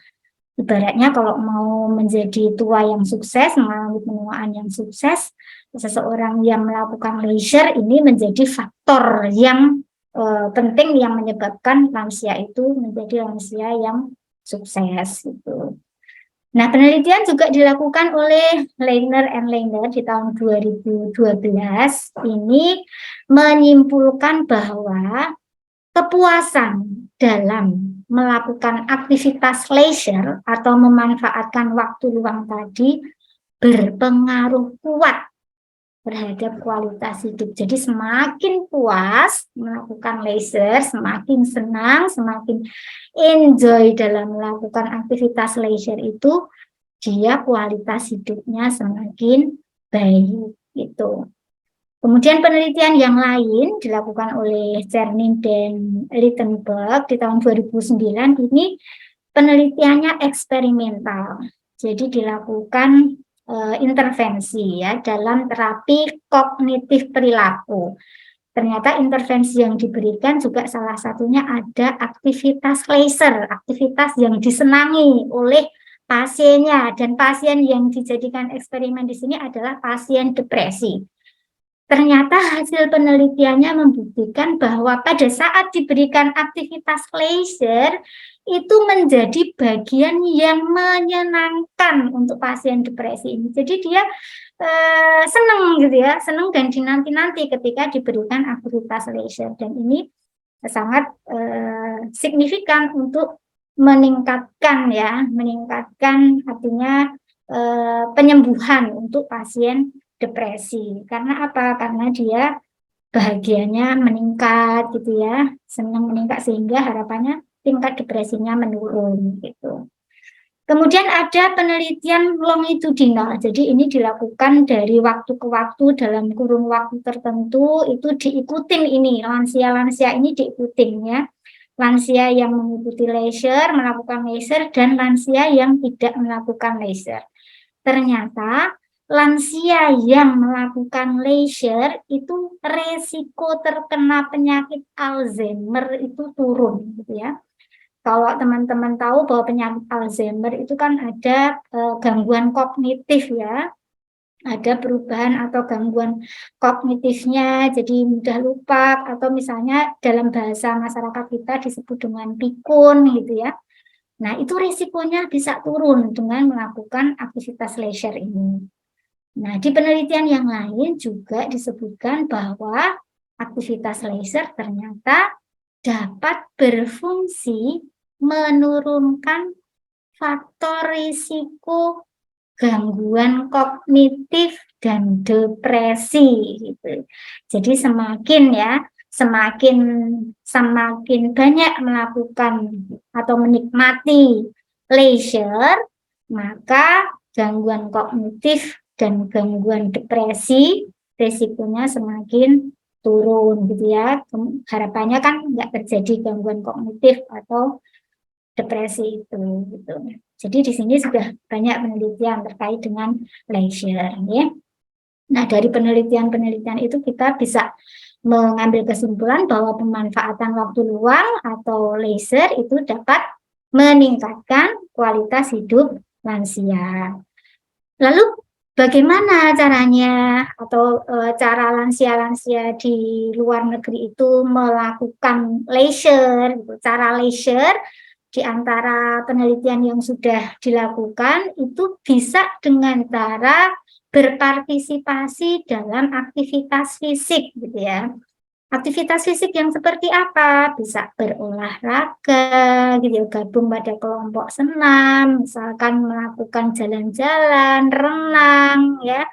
Ibaratnya kalau mau menjadi tua yang sukses, mengalami penuaan yang sukses, seseorang yang melakukan leisure ini menjadi faktor yang penting yang menyebabkan lansia itu menjadi lansia yang sukses gitu. Nah, penelitian juga dilakukan oleh Leiner and Leiner di tahun 2012 ini menyimpulkan bahwa kepuasan dalam melakukan aktivitas leisure atau memanfaatkan waktu luang tadi berpengaruh kuat terhadap kualitas hidup. Jadi semakin puas melakukan leisure, semakin senang, semakin enjoy dalam melakukan aktivitas leisure itu, dia kualitas hidupnya semakin baik gitu. Kemudian penelitian yang lain dilakukan oleh Cernin dan Rittenberg di tahun 2009 ini penelitiannya eksperimental. Jadi dilakukan intervensi ya dalam terapi kognitif perilaku. Ternyata intervensi yang diberikan juga salah satunya ada aktivitas leisure, aktivitas yang disenangi oleh pasiennya, dan pasien yang dijadikan eksperimen di sini adalah pasien depresi. Ternyata hasil penelitiannya membuktikan bahwa pada saat diberikan aktivitas leisure itu menjadi bagian yang menyenangkan untuk pasien depresi ini. Jadi dia senang gitu ya, senang dan dinanti-nanti ketika diberikan aktivitas leisure, dan ini sangat signifikan untuk meningkatkan artinya penyembuhan untuk pasien depresi. Karena apa? Karena dia bahagianya meningkat gitu ya, senang meningkat, sehingga harapannya tingkat depresinya menurun gitu. Kemudian ada penelitian longitudinal. Jadi ini dilakukan dari waktu ke waktu dalam kurun waktu tertentu, itu diikutin ini lansia-lansia ini diikutin ya. Lansia yang mengikuti leisure, melakukan leisure, dan lansia yang tidak melakukan leisure. Ternyata lansia yang melakukan leisure itu resiko terkena penyakit Alzheimer itu turun gitu ya. Kalau teman-teman tahu bahwa penyakit Alzheimer itu kan ada gangguan kognitif ya, ada perubahan atau gangguan kognitifnya, jadi mudah lupa, atau misalnya dalam bahasa masyarakat kita disebut dengan pikun gitu ya. Nah, itu risikonya bisa turun dengan melakukan aktivitas leisure ini. Nah, di penelitian yang lain juga disebutkan bahwa aktivitas leisure ternyata dapat berfungsi menurunkan faktor risiko gangguan kognitif dan depresi gitu. Jadi semakin banyak melakukan atau menikmati leisure, maka gangguan kognitif dan gangguan depresi risikonya semakin turun gitu ya. Harapannya kan nggak terjadi gangguan kognitif atau depresi itu gitu. Jadi di sini sudah banyak penelitian terkait dengan leisure ya. Nah, dari penelitian-penelitian itu kita bisa mengambil kesimpulan bahwa pemanfaatan waktu luang atau leisure itu dapat meningkatkan kualitas hidup lansia. Lalu bagaimana caranya atau cara lansia-lansia di luar negeri itu melakukan leisure, gitu. Cara leisure di antara penelitian yang sudah dilakukan itu bisa dengan cara berpartisipasi dalam aktivitas fisik gitu ya. Aktivitas fisik yang seperti apa? Bisa berolahraga gitu ya, gabung pada kelompok senam, misalkan melakukan jalan-jalan, renang ya.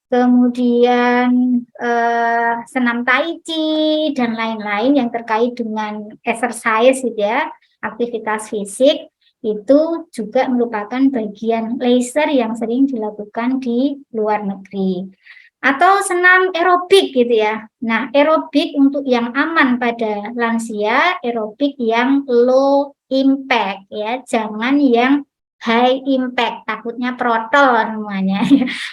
Kemudian senam tai chi dan lain-lain yang terkait dengan exercise gitu ya, aktivitas fisik itu juga merupakan bagian leisure yang sering dilakukan di luar negeri. Atau senam aerobik gitu ya. Nah, aerobik untuk yang aman pada lansia, aerobik yang low impact ya, jangan yang high impact, takutnya protol namanya.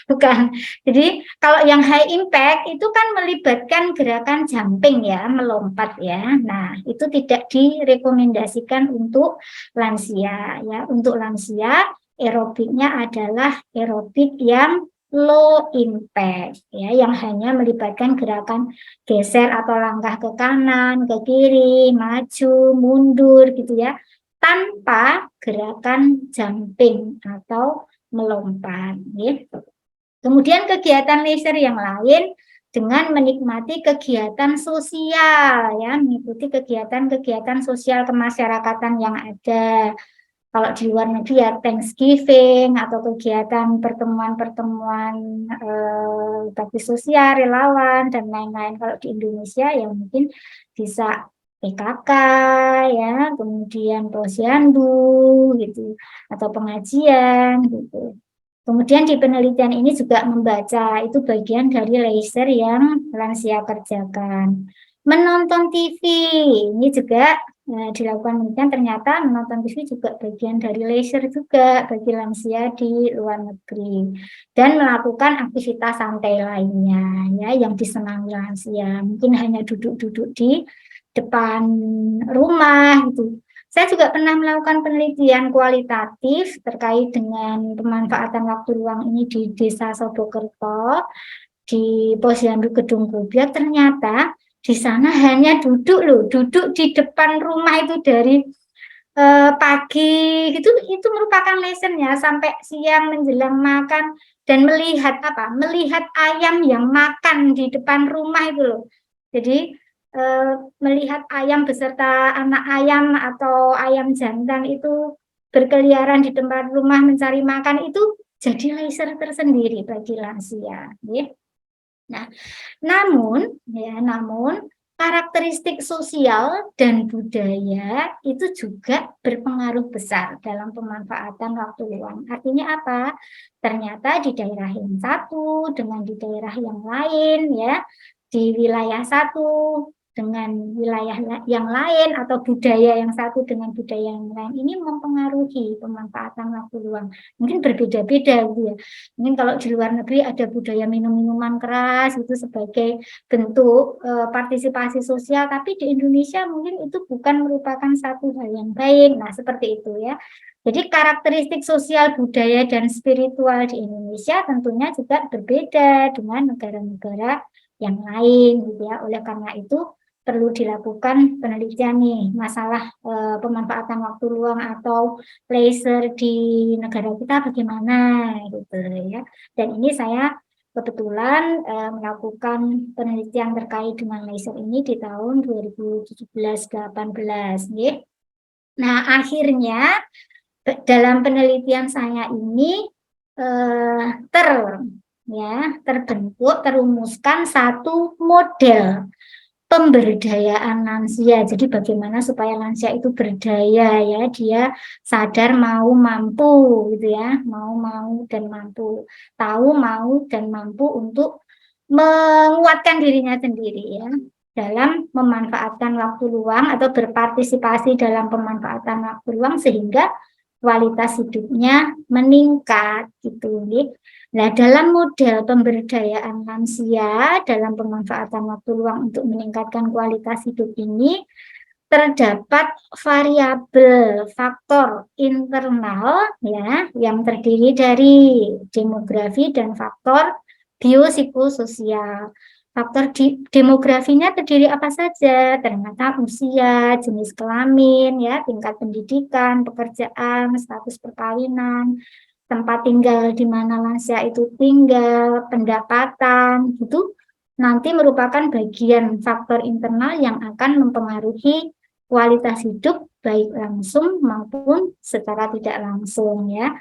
Bukan. Jadi kalau yang high impact itu kan melibatkan gerakan jumping ya, melompat ya. Nah, itu tidak direkomendasikan untuk lansia ya. Untuk lansia aerobiknya adalah aerobik yang low impact ya, yang hanya melibatkan gerakan geser atau langkah ke kanan, ke kiri, maju, mundur gitu ya, tanpa gerakan jumping atau melompat gitu. Kemudian kegiatan leisure yang lain dengan menikmati kegiatan sosial ya, mengikuti kegiatan-kegiatan sosial kemasyarakatan yang ada. Kalau di luar negeri ya Thanksgiving atau kegiatan pertemuan-pertemuan bakti sosial, relawan dan lain-lain. Kalau di Indonesia ya mungkin bisa PKK ya, kemudian posyandu gitu atau pengajian gitu. Kemudian di penelitian ini juga membaca, itu bagian dari leisure yang lansia kerjakan. Menonton TV, ini juga dilakukan penelitian, ternyata menonton TV juga bagian dari leisure juga bagi lansia di luar negeri. Dan melakukan aktivitas santai lainnya ya yang disenangi lansia. Mungkin hanya duduk-duduk di depan rumah gitu. Saya juga pernah melakukan penelitian kualitatif terkait dengan pemanfaatan waktu luang ini di Desa Sodokerto, di Posyandu Gedung Kubiak. Ternyata di sana hanya duduk loh, duduk di depan rumah itu dari pagi gitu, itu merupakan leisure-nya sampai siang menjelang makan dan melihat apa? Melihat ayam yang makan di depan rumah itu loh. Jadi melihat ayam beserta anak ayam atau ayam jantan itu berkeliaran di tempat rumah mencari makan itu jadi leisure tersendiri bagi lansia. Ya. Nah, namun karakteristik sosial dan budaya itu juga berpengaruh besar dalam pemanfaatan waktu luang. Artinya apa? Ternyata di daerah yang satu dengan di daerah yang lain ya, di wilayah satu dengan wilayah yang lain atau budaya yang satu dengan budaya yang lain ini mempengaruhi pemanfaatan waktu luang. Mungkin berbeda-beda gitu ya. Mungkin kalau di luar negeri ada budaya minum-minuman keras itu sebagai bentuk partisipasi sosial, tapi di Indonesia mungkin itu bukan merupakan satu hal yang baik. Nah, seperti itu ya. Jadi karakteristik sosial, budaya, dan spiritual di Indonesia tentunya juga berbeda dengan negara-negara yang lain gitu ya. Oleh karena itu perlu dilakukan penelitian nih masalah pemanfaatan waktu luang atau leisure di negara kita bagaimana gitu ya. Dan ini saya kebetulan melakukan penelitian terkait dengan leisure ini di tahun 2017-18 ya. Nah, akhirnya dalam penelitian saya ini terumuskan satu model pemberdayaan lansia. Jadi bagaimana supaya lansia itu berdaya ya, dia sadar mau mampu gitu ya, mau dan mampu, tahu mau dan mampu untuk menguatkan dirinya sendiri ya dalam memanfaatkan waktu luang atau berpartisipasi dalam pemanfaatan waktu luang sehingga kualitas hidupnya meningkat gitu nggih. Nah, dalam model pemberdayaan lansia dalam pemanfaatan waktu luang untuk meningkatkan kualitas hidup ini terdapat variabel faktor internal ya yang terdiri dari demografi dan faktor biopsikososial. Faktor demografinya terdiri apa saja? Ternyata usia, jenis kelamin, ya, tingkat pendidikan, pekerjaan, status perkawinan, tempat tinggal di mana lansia itu tinggal, pendapatan, gitu. Nanti merupakan bagian faktor internal yang akan mempengaruhi kualitas hidup baik langsung maupun secara tidak langsung ya.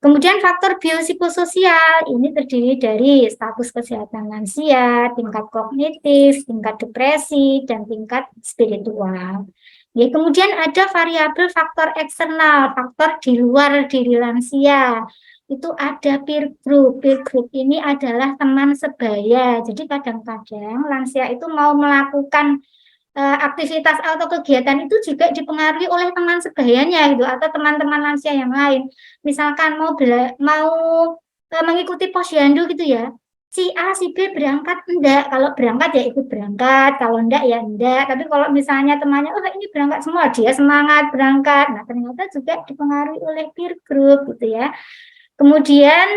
Kemudian faktor biopsikososial ini terdiri dari status kesehatan lansia, tingkat kognitif, tingkat depresi, dan tingkat spiritual. Ya, kemudian ada variabel faktor eksternal, faktor di luar diri lansia. Itu ada peer group. Peer group ini adalah teman sebaya. Jadi kadang-kadang lansia itu mau melakukan aktivitas atau kegiatan itu juga dipengaruhi oleh teman sebayanya gitu atau teman-teman lansia yang lain. Misalkan mau mengikuti posyandu gitu ya. Si A, si B berangkat enggak. Kalau berangkat ya ikut berangkat, kalau enggak ya enggak. Tapi kalau misalnya temannya, oh ini berangkat semua, dia semangat berangkat. Nah, ternyata juga dipengaruhi oleh peer group gitu ya. Kemudian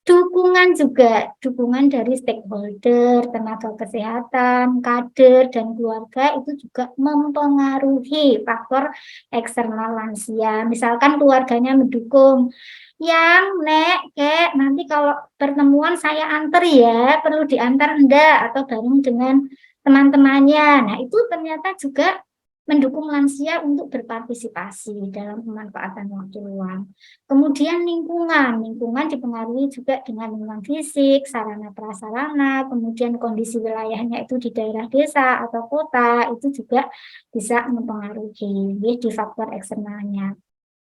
dukungan juga, dukungan dari stakeholder, tenaga kesehatan, kader, dan keluarga itu juga mempengaruhi faktor eksternal lansia. Misalkan keluarganya mendukung, yang Nek, Kek, nanti kalau pertemuan saya antar ya, perlu diantar enggak, atau bareng dengan teman-temannya. Nah, itu ternyata juga mendukung lansia untuk berpartisipasi dalam pemanfaatan waktu luang. Kemudian lingkungan dipengaruhi juga dengan lingkungan fisik, sarana prasarana, kemudian kondisi wilayahnya itu di daerah desa atau kota, itu juga bisa mempengaruhi di faktor eksternalnya.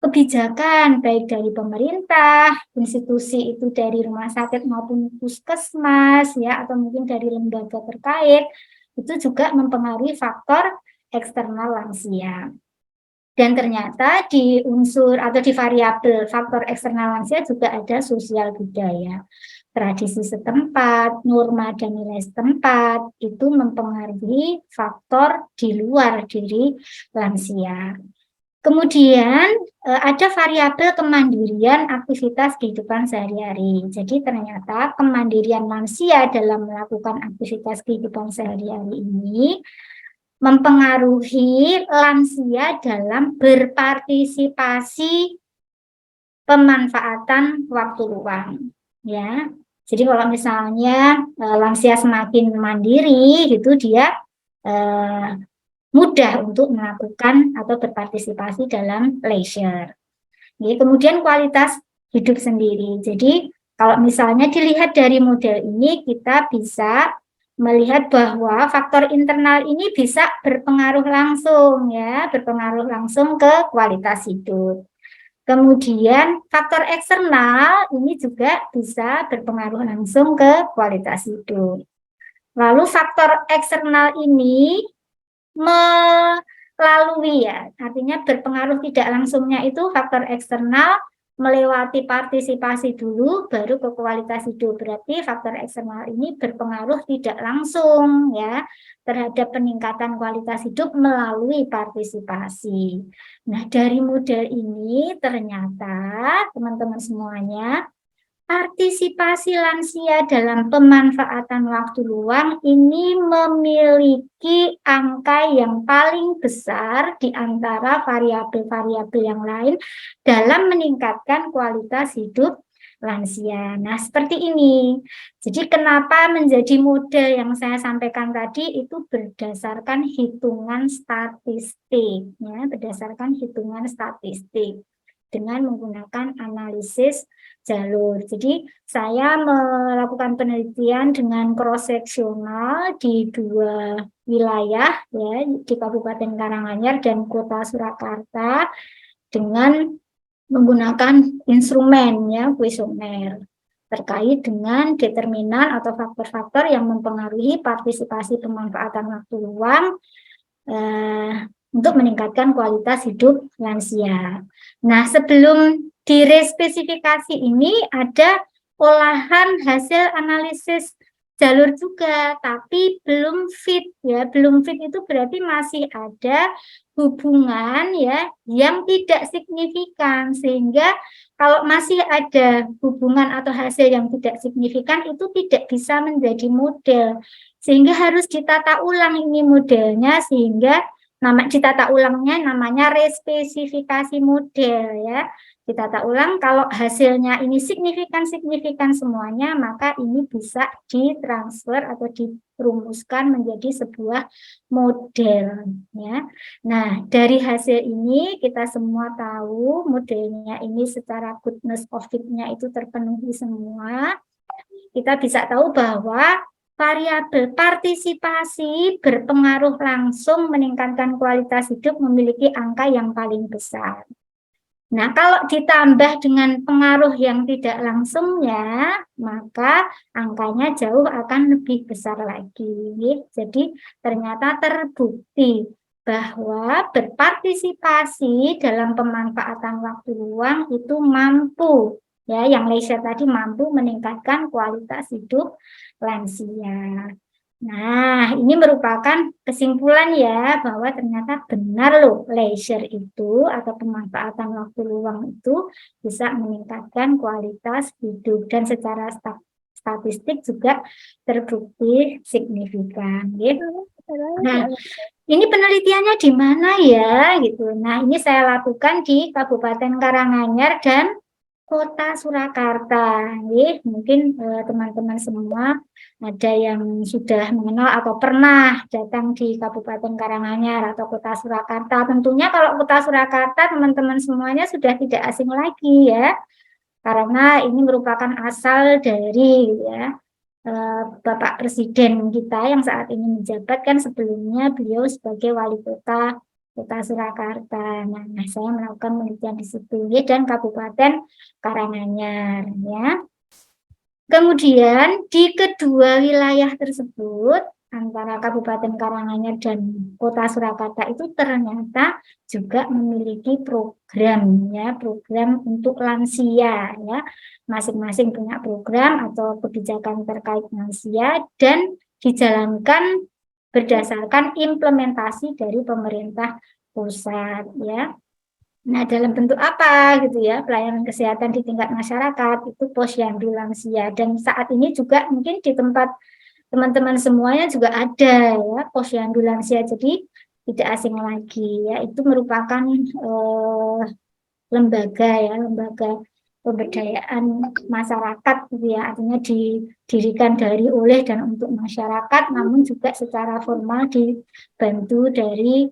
Kebijakan baik dari pemerintah, institusi itu dari rumah sakit maupun puskesmas ya atau mungkin dari lembaga terkait itu juga mempengaruhi faktor eksternal lansia. Dan ternyata di unsur atau di variabel faktor eksternal lansia juga ada sosial budaya. Tradisi setempat, norma dan nilai setempat itu mempengaruhi faktor di luar diri lansia. Kemudian ada variabel kemandirian aktivitas kehidupan sehari-hari. Jadi ternyata kemandirian lansia dalam melakukan aktivitas kehidupan sehari-hari ini mempengaruhi lansia dalam berpartisipasi pemanfaatan waktu luang ya. Jadi kalau misalnya lansia semakin mandiri gitu dia mudah untuk melakukan atau berpartisipasi dalam leisure. Ya, kemudian kualitas hidup sendiri. Jadi kalau misalnya dilihat dari model ini kita bisa melihat bahwa faktor internal ini bisa berpengaruh langsung ya, berpengaruh langsung ke kualitas hidup. Kemudian faktor eksternal ini juga bisa berpengaruh langsung ke kualitas hidup. Lalu faktor eksternal ini melalui ya, artinya berpengaruh tidak langsungnya itu faktor eksternal melewati partisipasi dulu baru ke kualitas hidup. Berarti faktor eksternal ini berpengaruh tidak langsung ya terhadap peningkatan kualitas hidup melalui partisipasi. Nah, dari model ini ternyata teman-teman semuanya partisipasi lansia dalam pemanfaatan waktu luang ini memiliki angka yang paling besar di antara variabel-variabel yang lain dalam meningkatkan kualitas hidup lansia. Nah, seperti ini. Jadi kenapa menjadi model yang saya sampaikan tadi itu berdasarkan hitungan statistik, ya, berdasarkan hitungan statistik dengan menggunakan analisis jalur. Jadi saya melakukan penelitian dengan cross-seksional di dua wilayah ya di Kabupaten Karanganyar dan Kota Surakarta dengan menggunakan instrumen ya kuesioner terkait dengan determinan atau faktor-faktor yang mempengaruhi partisipasi pemanfaatan waktu luang untuk meningkatkan kualitas hidup lansia. Nah, sebelum direspesifikasi ini ada olahan hasil analisis jalur juga, tapi belum fit ya. Belum fit itu berarti masih ada hubungan ya yang tidak signifikan, sehingga kalau masih ada hubungan atau hasil yang tidak signifikan itu tidak bisa menjadi model, sehingga harus ditata ulang ini modelnya, sehingga ditata ulangnya namanya respesifikasi model ya. Ditata ulang, kalau hasilnya ini signifikan semuanya, maka ini bisa ditransfer atau dirumuskan menjadi sebuah model ya. Nah, dari hasil ini kita semua tahu modelnya ini secara goodness of fit-nya itu terpenuhi semua. Kita bisa tahu bahwa variabel partisipasi berpengaruh langsung meningkatkan kualitas hidup memiliki angka yang paling besar. Nah, kalau ditambah dengan pengaruh yang tidak langsungnya, maka angkanya jauh akan lebih besar lagi. Jadi, ternyata terbukti bahwa berpartisipasi dalam pemanfaatan waktu luang itu mampu, ya, yang leisure tadi mampu meningkatkan kualitas hidup lansia. Nah, ini merupakan kesimpulan ya bahwa ternyata benar loh, leisure itu atau pemanfaatan waktu luang itu bisa meningkatkan kualitas hidup, dan secara statistik juga terbukti signifikan gitu. Nah, ini penelitiannya di mana ya gitu. Nah, ini saya lakukan di Kabupaten Karanganyar dan Kota Surakarta. Mungkin teman-teman semua ada yang sudah mengenal atau pernah datang di Kabupaten Karanganyar atau Kota Surakarta. Tentunya kalau Kota Surakarta teman-teman semuanya sudah tidak asing lagi ya, karena ini merupakan asal dari ya Bapak Presiden kita yang saat ini menjabat, kan sebelumnya beliau sebagai wali kota Kota Surakarta. Nah, saya melakukan penelitian di situ ya, dan Kabupaten Karanganyar ya. Kemudian di kedua wilayah tersebut antara Kabupaten Karanganyar dan Kota Surakarta itu ternyata juga memiliki program ya, program untuk lansia ya. Masing-masing punya program atau kebijakan terkait lansia dan dijalankan berdasarkan implementasi dari pemerintah pusat ya. Nah, dalam bentuk apa gitu ya, pelayanan kesehatan di tingkat masyarakat itu posyandu lansia, dan saat ini juga mungkin di tempat teman-teman semuanya juga ada ya posyandu lansia, jadi tidak asing lagi ya, itu merupakan lembaga ya, lembaga pemberdayaan masyarakat gitu ya, artinya didirikan dari, oleh, dan untuk masyarakat, namun juga secara formal dibantu dari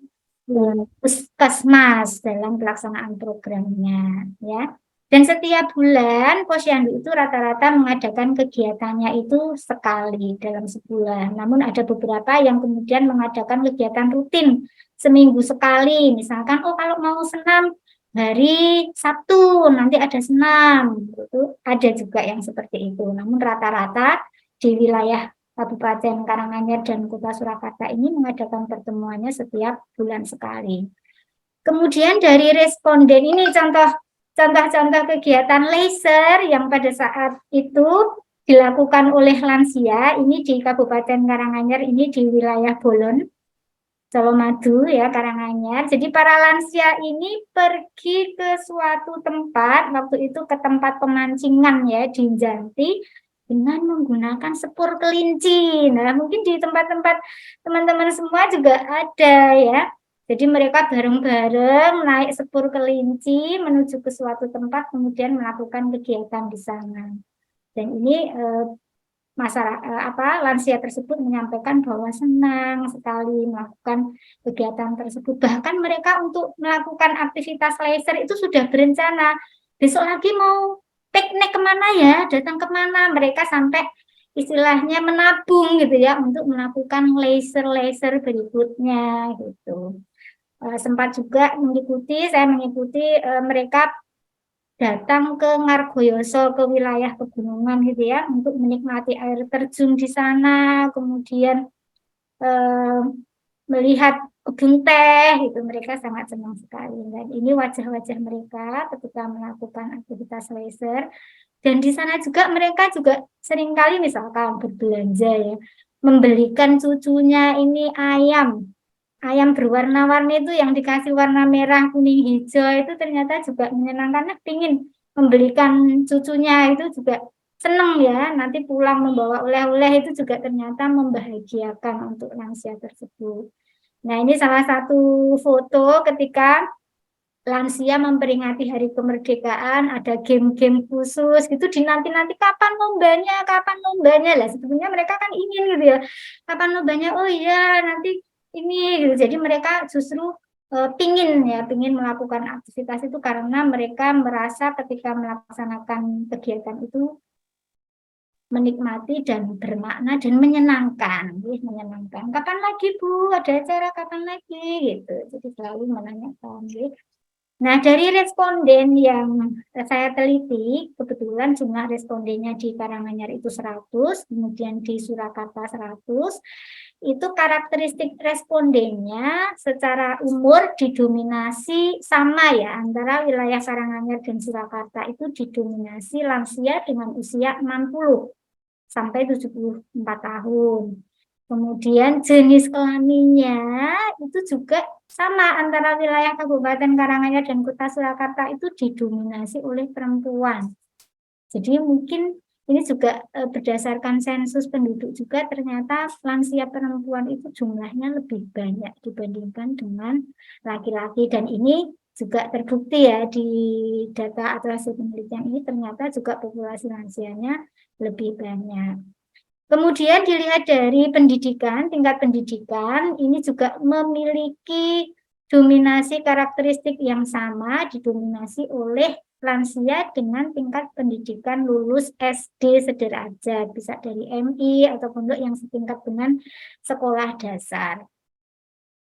Puskesmas dalam pelaksanaan programnya ya. Dan setiap bulan posyandu itu rata-rata mengadakan kegiatannya itu sekali dalam sebulan. Namun ada beberapa yang kemudian mengadakan kegiatan rutin seminggu sekali. Misalkan kalau mau senam hari Sabtu nanti ada senam, itu ada juga yang seperti itu. Namun rata-rata di wilayah Kabupaten Karanganyar dan Kota Surakarta ini mengadakan pertemuannya setiap bulan sekali. Kemudian dari responden ini contoh-contoh kegiatan leisure yang pada saat itu dilakukan oleh lansia ini di Kabupaten Karanganyar, ini di wilayah Bolon, Colomadu ya, Karanganyar. Jadi para lansia ini pergi ke suatu tempat, waktu itu ke tempat pemancingan ya di Janti, dengan menggunakan sepur kelinci. Nah, mungkin di tempat-tempat teman-teman semua juga ada ya. Jadi mereka bareng-bareng naik sepur kelinci menuju ke suatu tempat, kemudian melakukan kegiatan di sana. Dan ini lansia tersebut menyampaikan bahwa senang sekali melakukan kegiatan tersebut. Bahkan mereka untuk melakukan aktivitas leisure itu sudah berencana. Besok lagi mau piknik kemana ya, datang kemana, mereka sampai istilahnya menabung gitu ya untuk melakukan leisure berikutnya gitu. Sempat juga saya mengikuti mereka datang ke Ngargoyoso, ke wilayah pegunungan gitu ya, untuk menikmati air terjun di sana, kemudian melihat kebun teh, itu mereka sangat senang sekali. Dan ini wajah-wajah mereka ketika melakukan aktivitas laser. Dan di sana juga mereka juga seringkali misalkan berbelanja ya, membelikan cucunya ini ayam berwarna-warni itu yang dikasih warna merah, kuning, hijau itu ternyata juga menyenangkan. Nah, ingin membelikan cucunya itu juga senang ya, nanti pulang membawa oleh-oleh itu juga ternyata membahagiakan untuk lansia tersebut. Nah, ini salah satu foto ketika lansia memperingati hari kemerdekaan, ada game-game khusus gitu, dinanti-nanti kapan lombanya lah. Sebetulnya mereka kan ingin gitu ya, kapan lombanya, oh iya nanti ini gitu. Jadi mereka justru pingin melakukan aktivitas itu karena mereka merasa ketika melaksanakan kegiatan itu menikmati dan bermakna dan menyenangkan, menyenangkan. Kapan lagi Bu? Ada acara kapan lagi? Gitu. Jadi selalu menanyakan. Gitu. Nah, dari responden yang saya teliti, kebetulan jumlah respondennya di Karanganyar itu 100, kemudian di Surakarta 100. Itu karakteristik respondennya secara umur didominasi sama ya, antara wilayah Karanganyar dan Surakarta itu didominasi lansia dengan usia 60 sampai 74 tahun. Kemudian jenis kelaminnya itu juga sama antara wilayah Kabupaten Karanganyar dan Kota Surakarta itu didominasi oleh perempuan. Jadi mungkin ini juga berdasarkan sensus penduduk juga ternyata lansia perempuan itu jumlahnya lebih banyak dibandingkan dengan laki-laki, dan ini juga terbukti ya di data atau hasil penelitian ini ternyata juga populasi lansianya lebih banyak. Kemudian dilihat dari pendidikan, tingkat pendidikan ini juga memiliki dominasi karakteristik yang sama, didominasi oleh lansia dengan tingkat pendidikan lulus SD sederajat, bisa dari MI ataupun yang setingkat dengan sekolah dasar.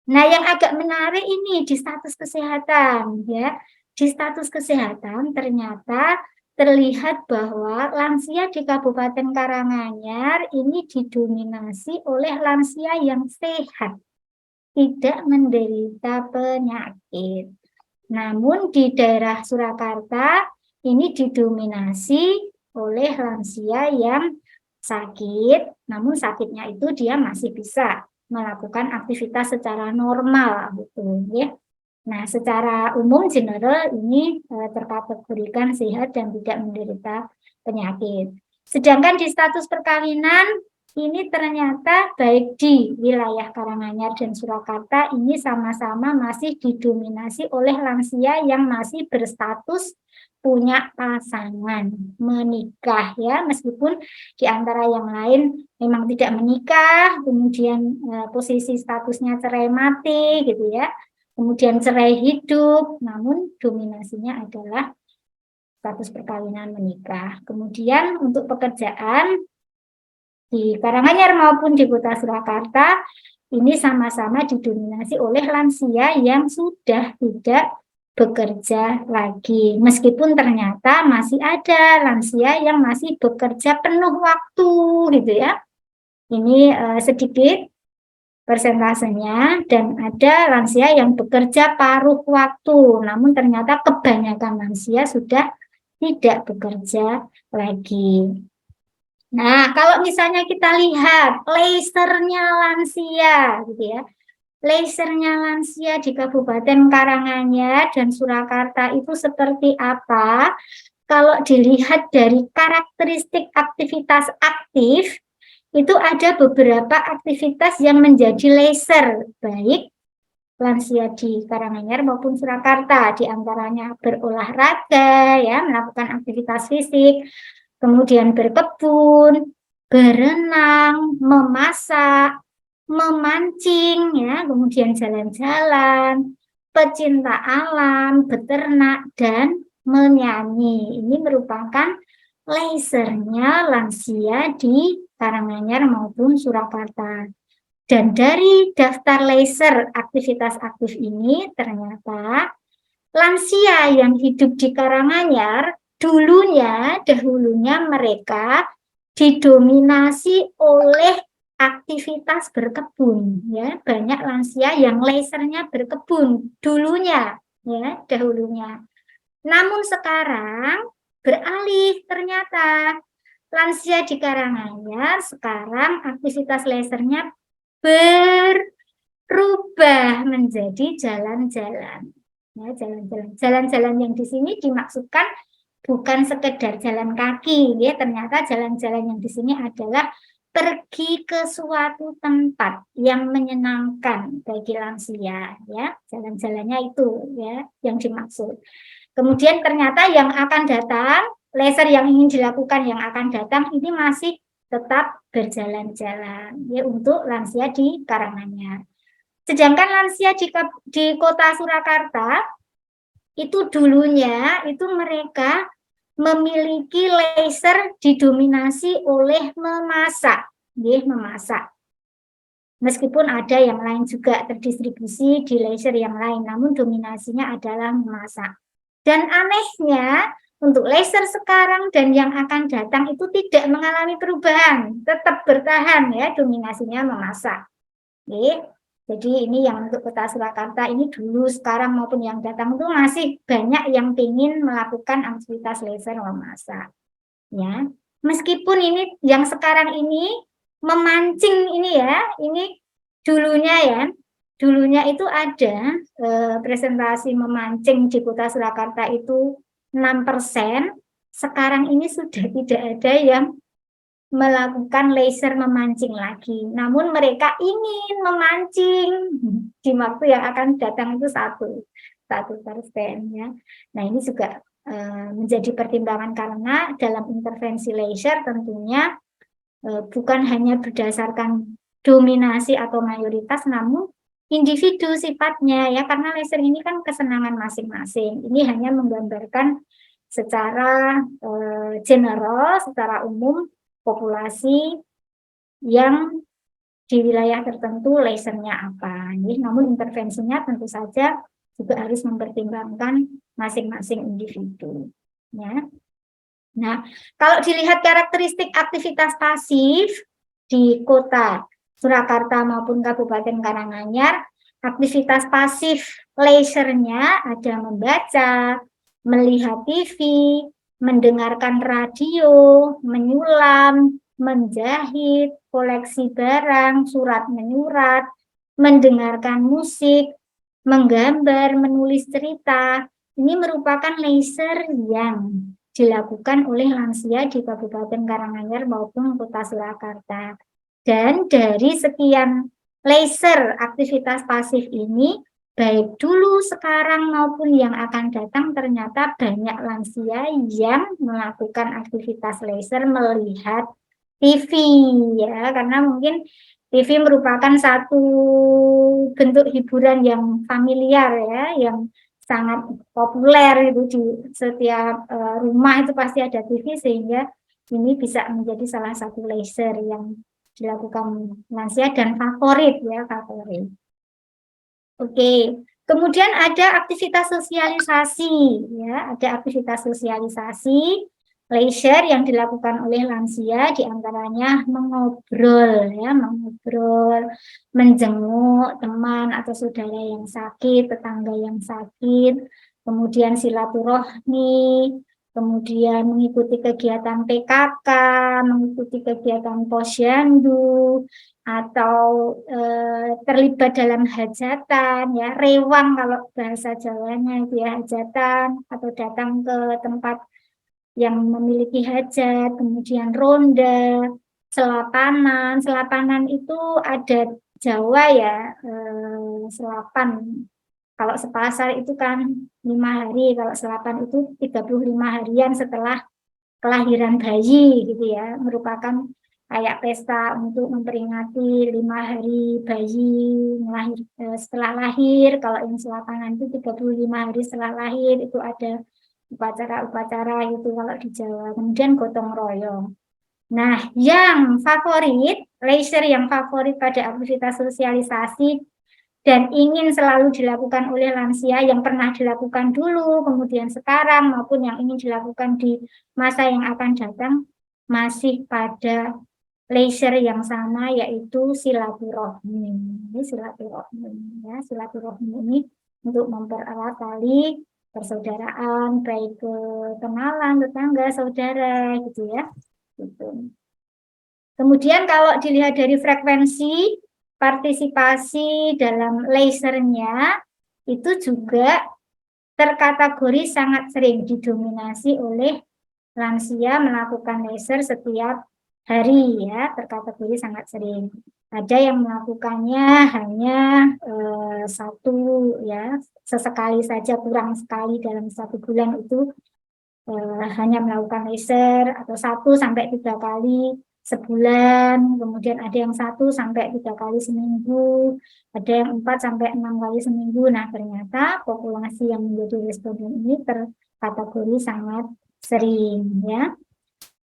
Nah, yang agak menarik ini di status kesehatan ya. Di status kesehatan ternyata terlihat bahwa lansia di Kabupaten Karanganyar ini didominasi oleh lansia yang sehat, tidak menderita penyakit. Namun di daerah Surakarta ini didominasi oleh lansia yang sakit, namun sakitnya itu dia masih bisa melakukan aktivitas secara normal gitu ya. Nah, secara umum general ini terkategorikan sehat dan tidak menderita penyakit. Sedangkan di status perkawinan ini ternyata baik di wilayah Karanganyar dan Surakarta ini sama-sama masih didominasi oleh lansia yang masih berstatus punya pasangan, menikah ya, meskipun di antara yang lain memang tidak menikah, kemudian posisi statusnya cerai mati gitu ya. Kemudian cerai hidup, namun dominasinya adalah status perkawinan menikah. Kemudian untuk pekerjaan di Karanganyar maupun di Kota Surakarta ini sama-sama didominasi oleh lansia yang sudah tidak bekerja lagi. Meskipun ternyata masih ada lansia yang masih bekerja penuh waktu gitu ya. Ini sedikit persentasenya, dan ada lansia yang bekerja paruh waktu, namun ternyata kebanyakan lansia sudah tidak bekerja lagi. Nah, kalau misalnya kita lihat lasernya lansia, gitu ya, lasernya lansia di Kabupaten Karanganyar dan Surakarta itu seperti apa? Kalau dilihat dari karakteristik aktivitas aktif, itu ada beberapa aktivitas yang menjadi laser, baik lansia di Karanganyar maupun Surakarta, di antaranya berolahraga, ya, melakukan aktivitas fisik, kemudian berkebun, berenang, memasak, memancing, ya, kemudian jalan-jalan, pecinta alam, beternak, dan menyanyi. Ini merupakan lasernya lansia di Karanganyar maupun Surakarta. Dan dari daftar laser aktivitas aktif ini ternyata lansia yang hidup di Karanganyar dahulunya mereka didominasi oleh aktivitas berkebun, ya. Banyak lansia yang lasernya berkebun dulunya, ya, dahulunya. Namun sekarang beralih, ternyata lansia di Karanganyar sekarang aktivitas lasernya berubah menjadi jalan-jalan. Ya, jalan-jalan. Jalan-jalan yang di sini dimaksudkan bukan sekedar jalan kaki, ya. Ternyata jalan-jalan yang di sini adalah pergi ke suatu tempat yang menyenangkan bagi lansia, ya. Jalan-jalannya itu, ya, yang dimaksud. Kemudian ternyata yang akan datang, laser yang ingin dilakukan yang akan datang ini masih tetap berjalan-jalan, ya, untuk lansia di Karanganyar. Sedangkan lansia di kota Surakarta itu dulunya itu mereka memiliki laser didominasi oleh memasak, ya, memasak. Meskipun ada yang lain juga terdistribusi di laser yang lain, namun dominasinya adalah memasak. Dan anehnya, untuk laser sekarang dan yang akan datang itu tidak mengalami perubahan, tetap bertahan, ya, dominasinya memasak. Oke. Jadi ini yang untuk kota Surakarta ini dulu, sekarang maupun yang datang itu masih banyak yang ingin melakukan aktivitas laser memasak. Ya, meskipun ini yang sekarang ini memancing ini, ya, ini dulunya, ya. Dulunya itu ada presentasi memancing di kota Surakarta itu 6%, sekarang ini sudah tidak ada yang melakukan laser memancing lagi. Namun mereka ingin memancing di waktu yang akan datang itu 1%, ya. Nah, ini juga menjadi pertimbangan karena dalam intervensi laser tentunya bukan hanya berdasarkan dominasi atau mayoritas, namun individu sifatnya, ya, karena laser ini kan kesenangan masing-masing. Ini hanya menggambarkan secara general, secara umum populasi yang di wilayah tertentu lasernya apa. Namun intervensinya tentu saja juga harus mempertimbangkan masing-masing individu. Ya. Nah, kalau dilihat karakteristik aktivitas pasif di kota Surakarta maupun Kabupaten Karanganyar, aktivitas pasif lasernya ada membaca, melihat TV, mendengarkan radio, menyulam, menjahit, koleksi barang, surat menyurat, mendengarkan musik, menggambar, menulis cerita. Ini merupakan laser yang dilakukan oleh lansia di Kabupaten Karanganyar maupun Kota Surakarta. Dan dari sekian laser aktivitas pasif ini, baik dulu, sekarang, maupun yang akan datang, ternyata banyak lansia yang melakukan aktivitas laser melihat TV, ya, karena mungkin TV merupakan satu bentuk hiburan yang familiar, ya, yang sangat populer itu di setiap rumah itu pasti ada TV, sehingga ini bisa menjadi salah satu laser yang dilakukan lansia dan favorit, ya, favorit. Oke, kemudian ada aktivitas sosialisasi, ya, ada aktivitas sosialisasi laser yang dilakukan oleh lansia, diantaranya mengobrol, ya, mengobrol, menjenguk teman atau saudara yang sakit, tetangga yang sakit, kemudian silaturahmi, kemudian mengikuti kegiatan PKK, mengikuti kegiatan posyandu, atau terlibat dalam hajatan, ya, rewang kalau bahasa Jawanya itu, ya, hajatan, atau datang ke tempat yang memiliki hajat, kemudian ronda, selapanan. Selapanan itu ada Jawa, ya, selapan. Kalau sepasar itu kan 5 hari, kalau selapan itu 35 harian setelah kelahiran bayi, gitu, ya, merupakan kayak pesta untuk memperingati 5 hari bayi setelah lahir. Kalau yang selapanan itu 35 hari setelah lahir, itu ada upacara-upacara gitu kalau di Jawa. Kemudian gotong royong. Nah, yang favorit, laser yang favorit pada aktivitas sosialisasi dan ingin selalu dilakukan oleh lansia, yang pernah dilakukan dulu, kemudian sekarang, maupun yang ingin dilakukan di masa yang akan datang, masih pada leisure yang sama, yaitu silaturahmi. Ini silaturahmi, ya. Silaturahmi ini untuk mempererat tali persaudaraan, baik kenalan, tetangga, saudara, gitu ya. Gitu. Kemudian kalau dilihat dari frekuensi partisipasi dalam leisure-nya, itu juga terkategori sangat sering didominasi oleh lansia melakukan leisure setiap hari, ya, terkategori sangat sering. Ada yang melakukannya hanya satu, ya, sesekali saja, kurang sekali dalam 1 bulan itu hanya melakukan leisure, atau 1 sampai 3 kali sebulan, kemudian ada yang 1 sampai 3 kali seminggu, ada yang 4 sampai 6 kali seminggu. Nah, ternyata populasi yang menjadi responden ini terkategori sangat sering, ya.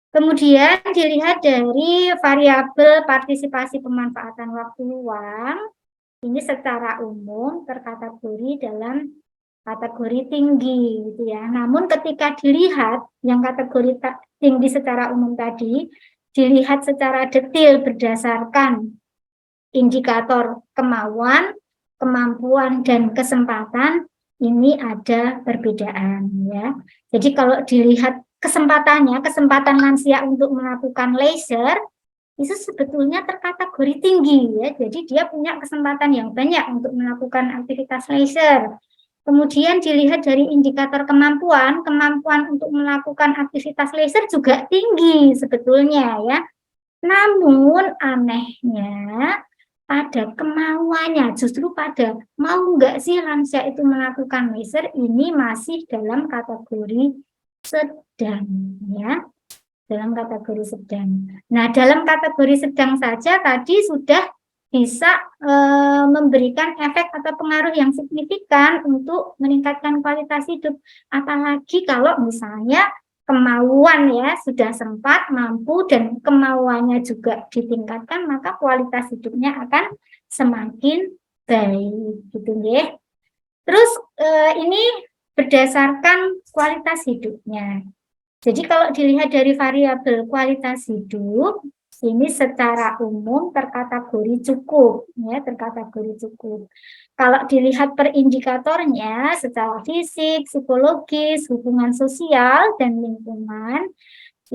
Kemudian dilihat dari variabel partisipasi pemanfaatan waktu luang, ini secara umum terkategori dalam kategori tinggi, gitu ya. Namun ketika dilihat yang kategori tinggi secara umum tadi, dilihat secara detail berdasarkan indikator kemauan, kemampuan, dan kesempatan, ini ada perbedaan, ya. Jadi kalau dilihat kesempatannya, kesempatan lansia untuk melakukan leisure itu sebetulnya terkategori tinggi, ya. Jadi dia punya kesempatan yang banyak untuk melakukan aktivitas leisure. Kemudian dilihat dari indikator kemampuan, kemampuan untuk melakukan aktivitas leisure juga tinggi sebetulnya, ya. Namun anehnya pada kemauannya, justru pada mau nggak sih lansia itu melakukan leisure, ini masih dalam kategori sedang, ya. Dalam kategori sedang. Nah, dalam kategori sedang saja tadi sudah bisa memberikan efek atau pengaruh yang signifikan untuk meningkatkan kualitas hidup. Apalagi kalau misalnya kemauan, ya, sudah sempat, mampu, dan kemauannya juga ditingkatkan, maka kualitas hidupnya akan semakin baik, gitu ya. Terus ini berdasarkan kualitas hidupnya. Jadi kalau dilihat dari variabel kualitas hidup, ini secara umum terkategori cukup, ya, terkategori cukup. Kalau dilihat per indikatornya secara fisik, psikologis, hubungan sosial, dan lingkungan,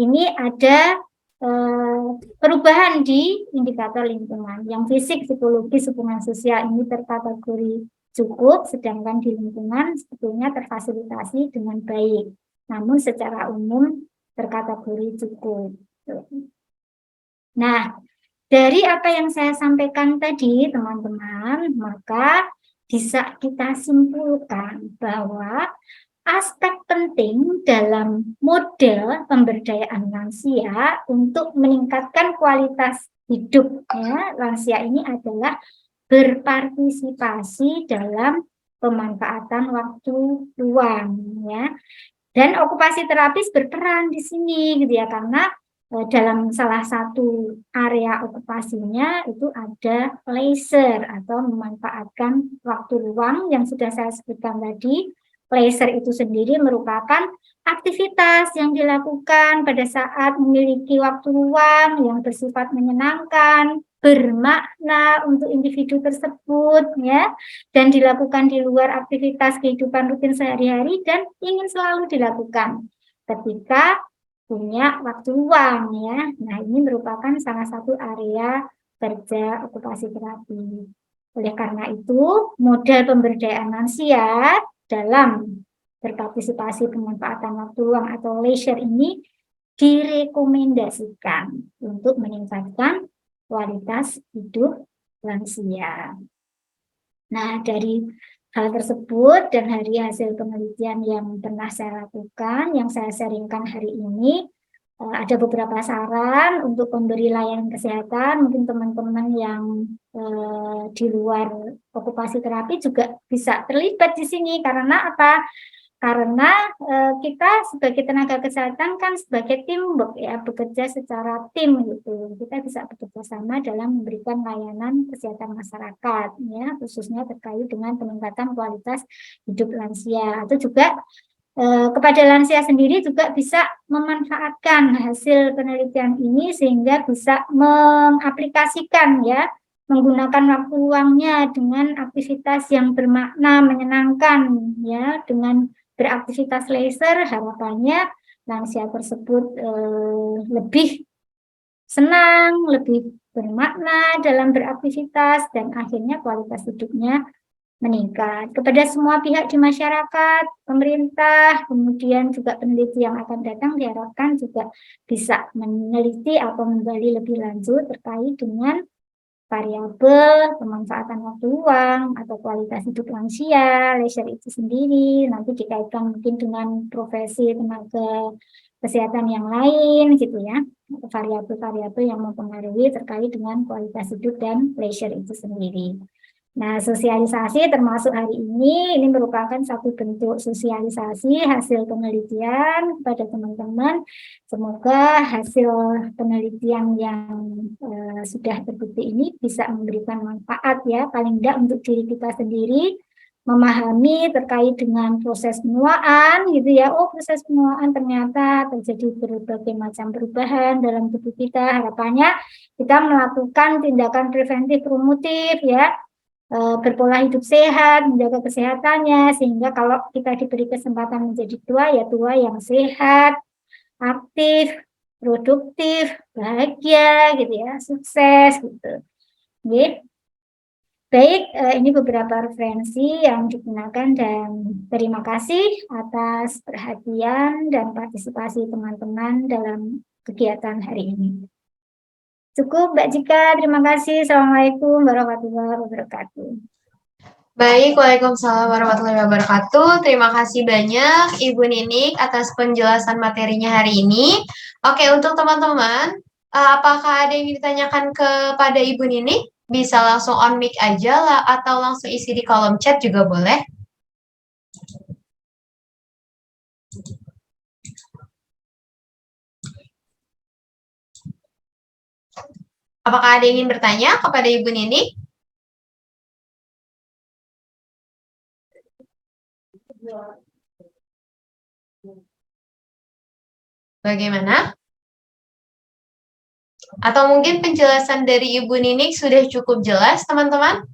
ini ada perubahan di indikator lingkungan. Yang fisik, psikologis, hubungan sosial ini terkategori cukup, sedangkan di lingkungan sebetulnya terfasilitasi dengan baik. Namun secara umum terkategori cukup. Nah, dari apa yang saya sampaikan tadi, teman-teman, maka bisa kita simpulkan bahwa aspek penting dalam model pemberdayaan lansia untuk meningkatkan kualitas hidupnya lansia ini adalah berpartisipasi dalam pemanfaatan waktu luang, ya. Dan okupasi terapis berperan di sini, gitu ya, karena dalam salah satu area okupasinya itu ada leisure atau memanfaatkan waktu luang yang sudah saya sebutkan tadi. Leisure itu sendiri merupakan aktivitas yang dilakukan pada saat memiliki waktu luang yang bersifat menyenangkan, bermakna untuk individu tersebut, ya, dan dilakukan di luar aktivitas kehidupan rutin sehari-hari dan ingin selalu dilakukan ketika punya waktu luang, ya. Nah, ini merupakan salah satu area kerja okupasi terapi. Oleh karena itu, model pemberdayaan lansia dalam berpartisipasi pemanfaatan waktu luang atau leisure ini direkomendasikan untuk meningkatkan kualitas hidup lansia. Nah, dari hal tersebut dan dari hasil penelitian yang pernah saya lakukan, yang saya sharingkan hari ini, ada beberapa saran untuk pemberi layanan kesehatan. Mungkin teman-teman yang di luar okupasi terapi juga bisa terlibat di sini. Karena apa? Karena kita sebagai tenaga kesehatan kan sebagai teamwork, ya, bekerja secara tim gitu. Kita bisa bekerja sama dalam memberikan layanan kesehatan masyarakat, ya, khususnya terkait dengan peningkatan kualitas hidup lansia. Atau juga Kepada lansia sendiri juga bisa memanfaatkan hasil penelitian ini sehingga bisa mengaplikasikan ya, menggunakan waktu luangnya dengan aktivitas yang bermakna, menyenangkan ya, dengan beraktivitas laser. Harapannya lansia tersebut lebih senang, lebih bermakna dalam beraktivitas, dan akhirnya kualitas hidupnya meningkat. Kepada semua pihak di masyarakat, pemerintah, kemudian juga peneliti yang akan datang diharapkan juga bisa meneliti atau menggali lebih lanjut terkait dengan variabel pemanfaatan waktu luang atau kualitas hidup lansia, leisure itu sendiri, nanti dikaitkan mungkin dengan profesi tenaga kesehatan yang lain gitu ya, variabel-variabel yang mempengaruhi terkait dengan kualitas hidup dan leisure itu sendiri. Nah, sosialisasi termasuk hari ini merupakan satu bentuk sosialisasi hasil penelitian kepada teman-teman. Semoga hasil penelitian yang sudah terbukti ini bisa memberikan manfaat ya, paling tidak untuk diri kita sendiri, memahami terkait dengan proses penuaan gitu ya. Oh, proses penuaan ternyata terjadi berbagai macam perubahan dalam tubuh kita. Harapannya kita melakukan tindakan preventif promotif ya, berpola hidup sehat, menjaga kesehatannya, sehingga kalau kita diberi kesempatan menjadi tua, ya tua yang sehat, aktif, produktif, bahagia, gitu ya, sukses, gitu. Oke. Baik, ini beberapa referensi yang digunakan dan terima kasih atas perhatian dan partisipasi teman-teman dalam kegiatan hari ini. Cukup, Mbak Jika. Terima kasih. Assalamualaikum warahmatullahi wabarakatuh. Baik, Waalaikumsalam warahmatullahi wabarakatuh. Terima kasih banyak Ibu Ninik atas penjelasan materinya hari ini. Oke, untuk teman-teman, apakah ada yang ditanyakan kepada Ibu Ninik? Bisa langsung on mic aja lah, atau langsung isi di kolom chat juga boleh. Apakah ada yang ingin bertanya kepada Ibu Ninik? Bagaimana? Atau mungkin penjelasan dari Ibu Ninik sudah cukup jelas, teman-teman?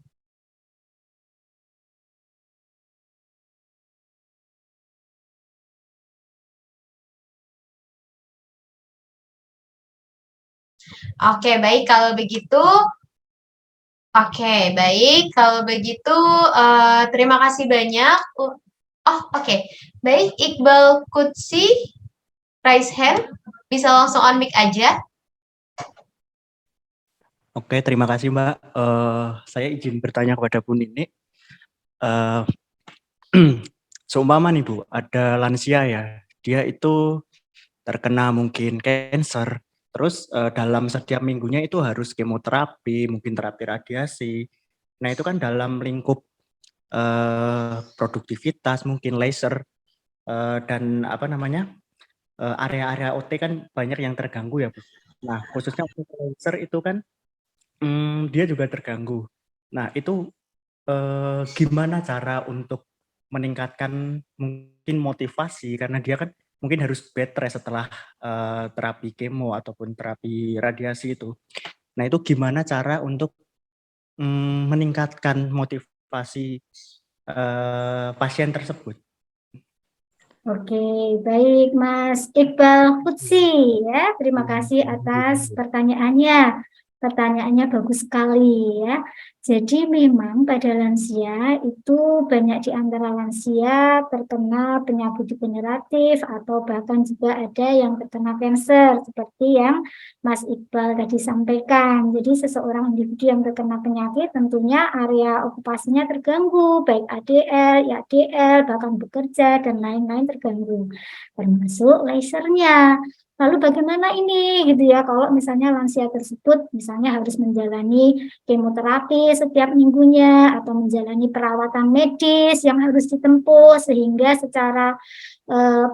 Oke, baik kalau begitu. Oke, baik kalau begitu. Terima kasih banyak. Oke. Baik, Iqbal Kutsi, raise hand. Bisa langsung on mic aja. Oke, terima kasih Mbak. Saya izin bertanya kepada Bu Ninik. Seumpama nih Bu, ada lansia ya, dia itu terkena mungkin cancer, terus dalam setiap minggunya itu harus kemoterapi, mungkin terapi radiasi. Nah itu kan dalam lingkup produktivitas, mungkin laser, dan apa namanya, area-area OT kan banyak yang terganggu ya Bu. Nah khususnya untuk laser itu kan dia juga terganggu. Nah itu gimana cara untuk meningkatkan mungkin motivasi, karena dia kan mungkin harus bed rest setelah terapi kemo ataupun terapi radiasi itu. Nah itu gimana cara untuk meningkatkan motivasi pasien tersebut? Oke, baik Mas Iqbal Kutsi ya. Terima kasih atas pertanyaannya. Pertanyaannya bagus sekali ya. Jadi memang pada lansia itu banyak di antara lansia terkena penyakit degeneratif atau bahkan juga ada yang terkena kanker seperti yang Mas Iqbal tadi sampaikan. Jadi seseorang individu yang terkena penyakit tentunya area okupasinya terganggu, baik ADL, IADL, bahkan bekerja dan lain-lain terganggu, termasuk lasernya. Lalu bagaimana ini gitu ya kalau misalnya lansia tersebut misalnya harus menjalani kemoterapi setiap minggunya atau menjalani perawatan medis yang harus ditempuh sehingga secara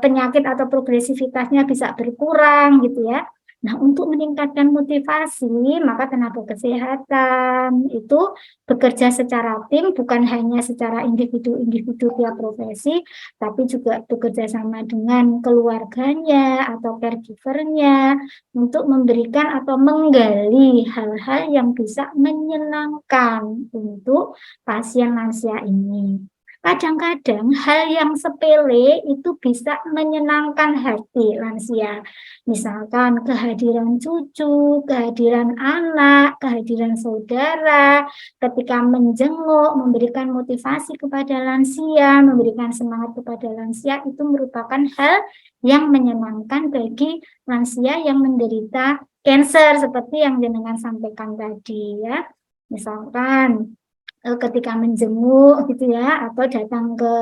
penyakit atau progresivitasnya bisa berkurang gitu ya. Nah, untuk meningkatkan motivasi, maka tenaga kesehatan itu bekerja secara tim, bukan hanya secara individu-individu tiap profesi, tapi juga bekerja sama dengan keluarganya atau caregiver-nya untuk memberikan atau menggali hal-hal yang bisa menyenangkan untuk pasien lansia ini. Kadang-kadang hal yang sepele itu bisa menyenangkan hati lansia. Misalkan kehadiran cucu, kehadiran anak, kehadiran saudara, ketika menjenguk, memberikan motivasi kepada lansia, memberikan semangat kepada lansia, itu merupakan hal yang menyenangkan bagi lansia yang menderita kanker, seperti yang jenengan sampaikan tadi ya. Misalkan ketika menjenguk gitu ya, atau datang ke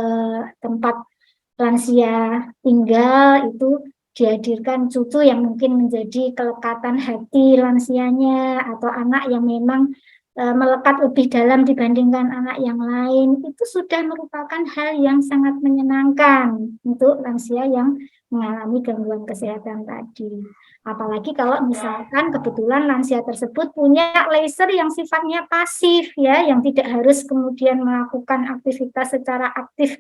tempat lansia tinggal itu dihadirkan cucu yang mungkin menjadi kelekatan hati lansianya, atau anak yang memang melekat lebih dalam dibandingkan anak yang lain, itu sudah merupakan hal yang sangat menyenangkan untuk lansia yang mengalami gangguan kesehatan tadi. Apalagi kalau misalkan kebetulan lansia tersebut punya laser yang sifatnya pasif ya, yang tidak harus kemudian melakukan aktivitas secara aktif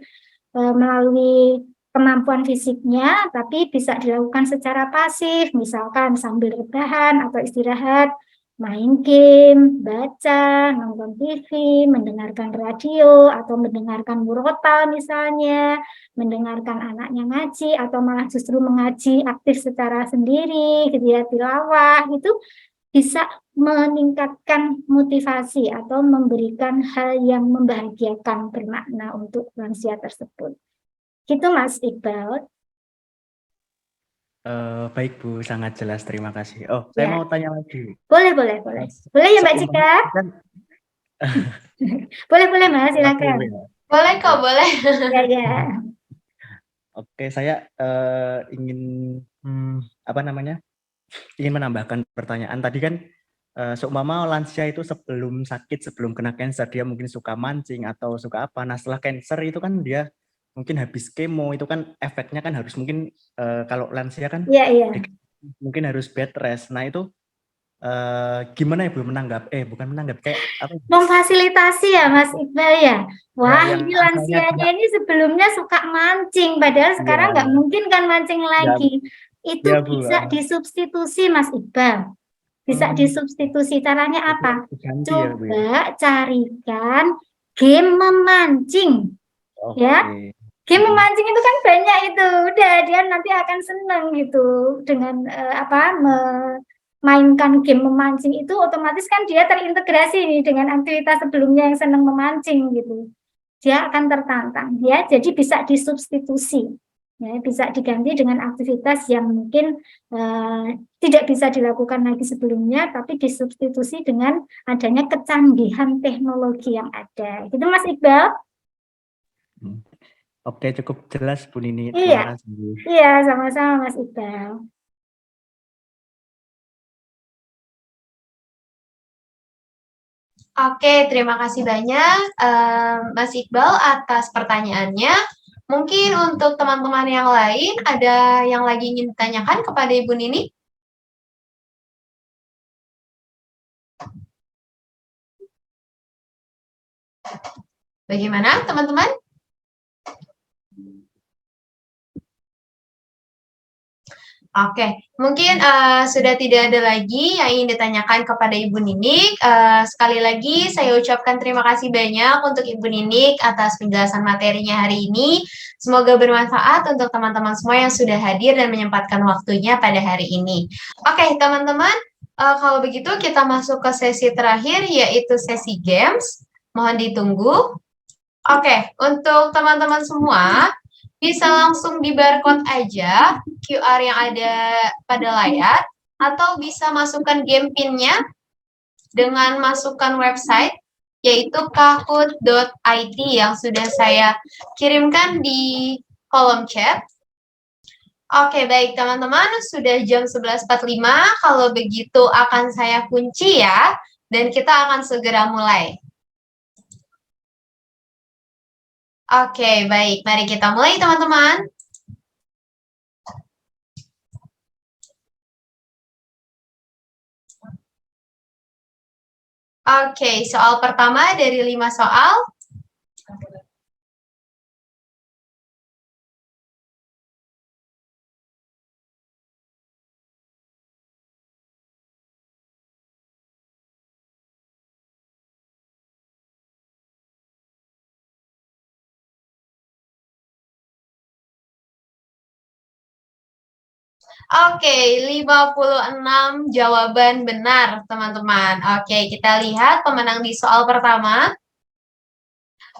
melalui kemampuan fisiknya, tapi bisa dilakukan secara pasif, misalkan sambil rebahan atau istirahat, main game, baca, nonton TV, mendengarkan radio, atau mendengarkan murotal misalnya, mendengarkan anaknya ngaji, atau malah justru mengaji aktif secara sendiri, gitu ya, tilawah, gitu, bisa meningkatkan motivasi atau memberikan hal yang membahagiakan bermakna untuk lansia tersebut. Gitu Mas Iqbal. Baik Bu, sangat jelas, terima kasih. Oh, saya Ya. mau tanya lagi. Boleh ya Mbak Cika? Kan, Boleh Mas, silakan. Boleh kok, boleh. Ya. Oke, saya ingin ingin menambahkan pertanyaan tadi kan. Seumpama lansia itu sebelum sakit, sebelum kena kanker, dia mungkin suka mancing atau suka apa. Nah, setelah kanker itu kan dia mungkin habis kemo, itu kan efeknya kan harus mungkin kalau lansia kan Iya. mungkin harus bed rest. Nah, itu gimana Ibu bukan menanggap, kayak apa? Memfasilitasi ya Mas Iqbal ya. Wah, yang ini asalnya lansianya ini sebelumnya suka mancing, padahal sekarang nggak mungkin kan mancing lagi. Itu ya Bu. bisa disubstitusi Mas Iqbal. Bisa disubstitusi. Caranya apa? Diganti ya Bu ya. Coba carikan game memancing. Ya. Game memancing itu kan banyak itu. Udah dia nanti akan senang gitu dengan memainkan game memancing itu, otomatis kan dia terintegrasi nih dengan aktivitas sebelumnya yang senang memancing gitu. Dia akan tertantang ya. Jadi bisa disubstitusi. Ya, bisa diganti dengan aktivitas yang mungkin tidak bisa dilakukan lagi sebelumnya, tapi disubstitusi dengan adanya kecanggihan teknologi yang ada. Gitu Mas Iqbal? Oke, cukup jelas Bu Nini. Iya. Terima kasih. Iya, sama-sama Mas Iqbal. Oke, terima kasih banyak Mas Iqbal atas pertanyaannya. Mungkin untuk teman-teman yang lain, ada yang lagi ingin ditanyakan kepada Ibu Nini? Bagaimana, teman-teman? Oke, mungkin sudah tidak ada lagi yang ingin ditanyakan kepada Ibu Ninik. Sekali lagi saya ucapkan terima kasih banyak untuk Ibu Ninik atas penjelasan materinya hari ini. Semoga bermanfaat untuk teman-teman semua yang sudah hadir dan menyempatkan waktunya pada hari ini. Oke, teman-teman, kalau begitu kita masuk ke sesi terakhir, yaitu sesi games. Mohon ditunggu. Oke, untuk teman-teman semua, bisa langsung di barcode aja QR yang ada pada layar, atau bisa masukkan game PIN-nya dengan masukkan website, yaitu kahoot.it yang sudah saya kirimkan di kolom chat. Oke, baik teman-teman, sudah jam 11.45, kalau begitu akan saya kunci ya, dan kita akan segera mulai. Oke, baik. Mari kita mulai, teman-teman. Oke, soal pertama dari 5 soal. Oke, 56 jawaban benar, teman-teman. Oke, kita lihat pemenang di soal pertama.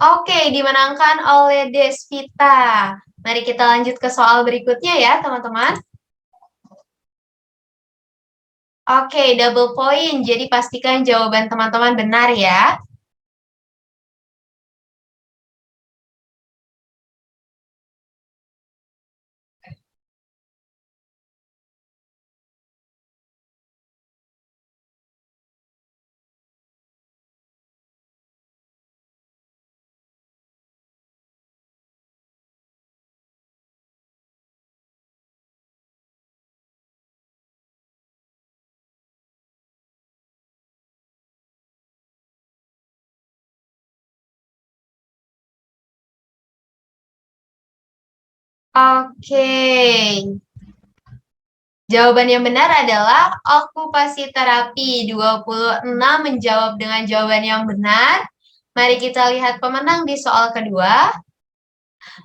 Oke, dimenangkan oleh Desvita. Mari kita lanjut ke soal berikutnya ya, teman-teman. Oke, double point. Jadi pastikan jawaban teman-teman benar ya. Oke. Jawaban yang benar adalah okupasi terapi. 26 menjawab dengan jawaban yang benar. Mari kita lihat pemenang di soal kedua.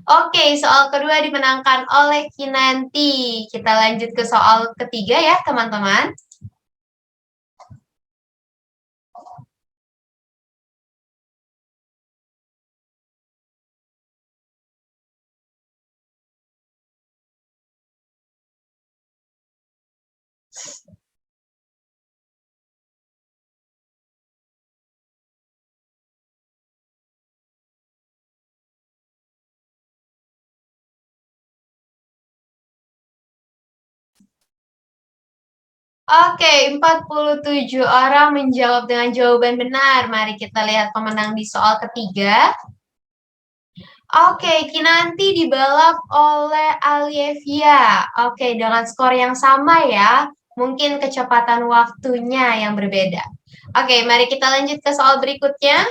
Oke, soal kedua dimenangkan oleh Kinanti. Kita lanjut ke soal ketiga ya, teman-teman. Oke, 47 orang menjawab dengan jawaban benar. Mari kita lihat pemenang di soal ketiga. Oke, Kinanti dibalap oleh Alievia. Oke, dengan skor yang sama ya. Mungkin kecepatan waktunya yang berbeda. Oke, mari kita lanjut ke soal berikutnya.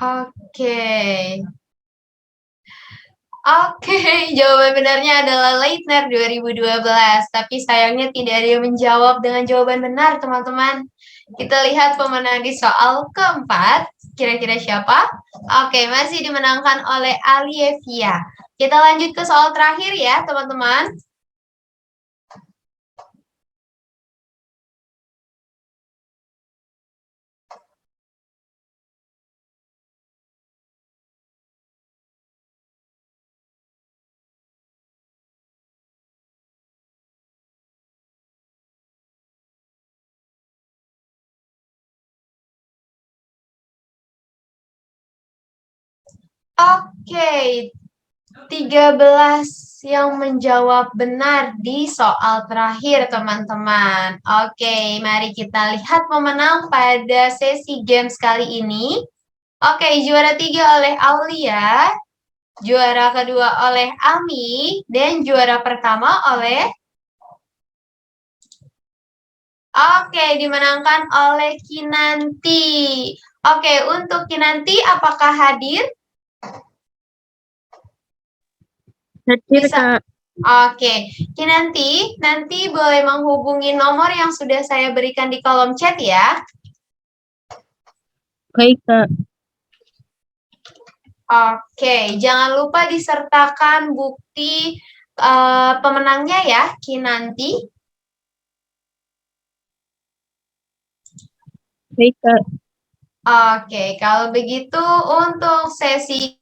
Oke. Oke, jawaban benarnya adalah Leitner 2012. Tapi sayangnya tidak ada yang menjawab dengan jawaban benar, teman-teman. Kita lihat pemenang di soal keempat. Kira-kira siapa? Oke, masih dimenangkan oleh Alievia. Kita lanjut ke soal terakhir ya, teman-teman. Oke, 13 yang menjawab benar di soal terakhir, teman-teman. Oke, mari kita lihat pemenang pada sesi games kali ini. Oke, juara 3 oleh Aulia, juara kedua oleh Ami, dan juara pertama oleh... Oke, dimenangkan oleh Kinanti. Oke, untuk Kinanti, apakah hadir? Hadir, Bisa. Kak. Oke, Kinanti, nanti boleh menghubungi nomor yang sudah saya berikan di kolom chat ya. Baik, Kak. Oke, jangan lupa disertakan bukti pemenangnya ya, Kinanti. Baik, Kak. Oke, kalau begitu untuk sesi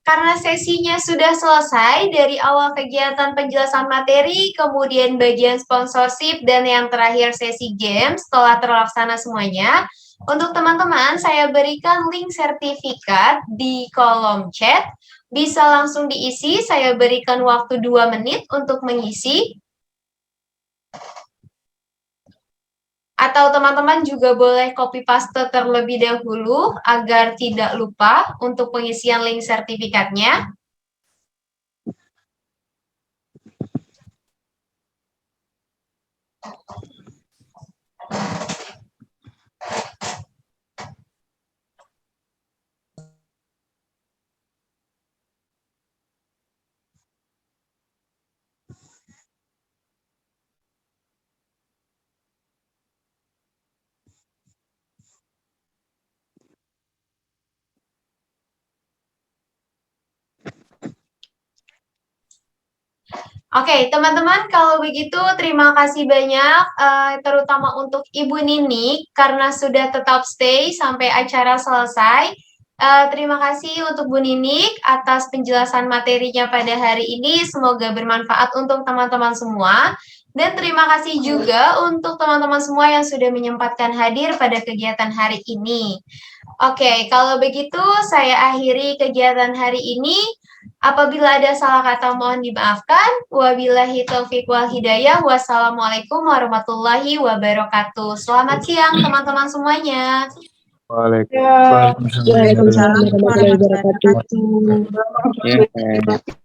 Karena sesinya sudah selesai dari awal kegiatan penjelasan materi, kemudian bagian sponsorship, dan yang terakhir sesi games telah terlaksana semuanya. Untuk teman-teman, saya berikan link sertifikat di kolom chat. Bisa langsung diisi, saya berikan waktu 2 menit untuk mengisi. Atau teman-teman juga boleh copy paste terlebih dahulu agar tidak lupa untuk pengisian link sertifikatnya. Oke, teman-teman, kalau begitu terima kasih banyak, terutama untuk Ibu Nini, karena sudah tetap stay sampai acara selesai. Terima kasih untuk Bu Ninik atas penjelasan materinya pada hari ini, semoga bermanfaat untuk teman-teman semua. Dan terima kasih juga untuk teman-teman semua yang sudah menyempatkan hadir pada kegiatan hari ini. Oke, kalau begitu saya akhiri kegiatan hari ini. Apabila ada salah kata mohon dimaafkan. Wabillahi taufiq wal hidayah. Wassalamualaikum warahmatullahi wabarakatuh. Selamat siang teman-teman semuanya. Waalaikumsalam warahmatullahi wabarakatuh. Waalaikumsalam warahmatullahi wabarakatuh. Ya.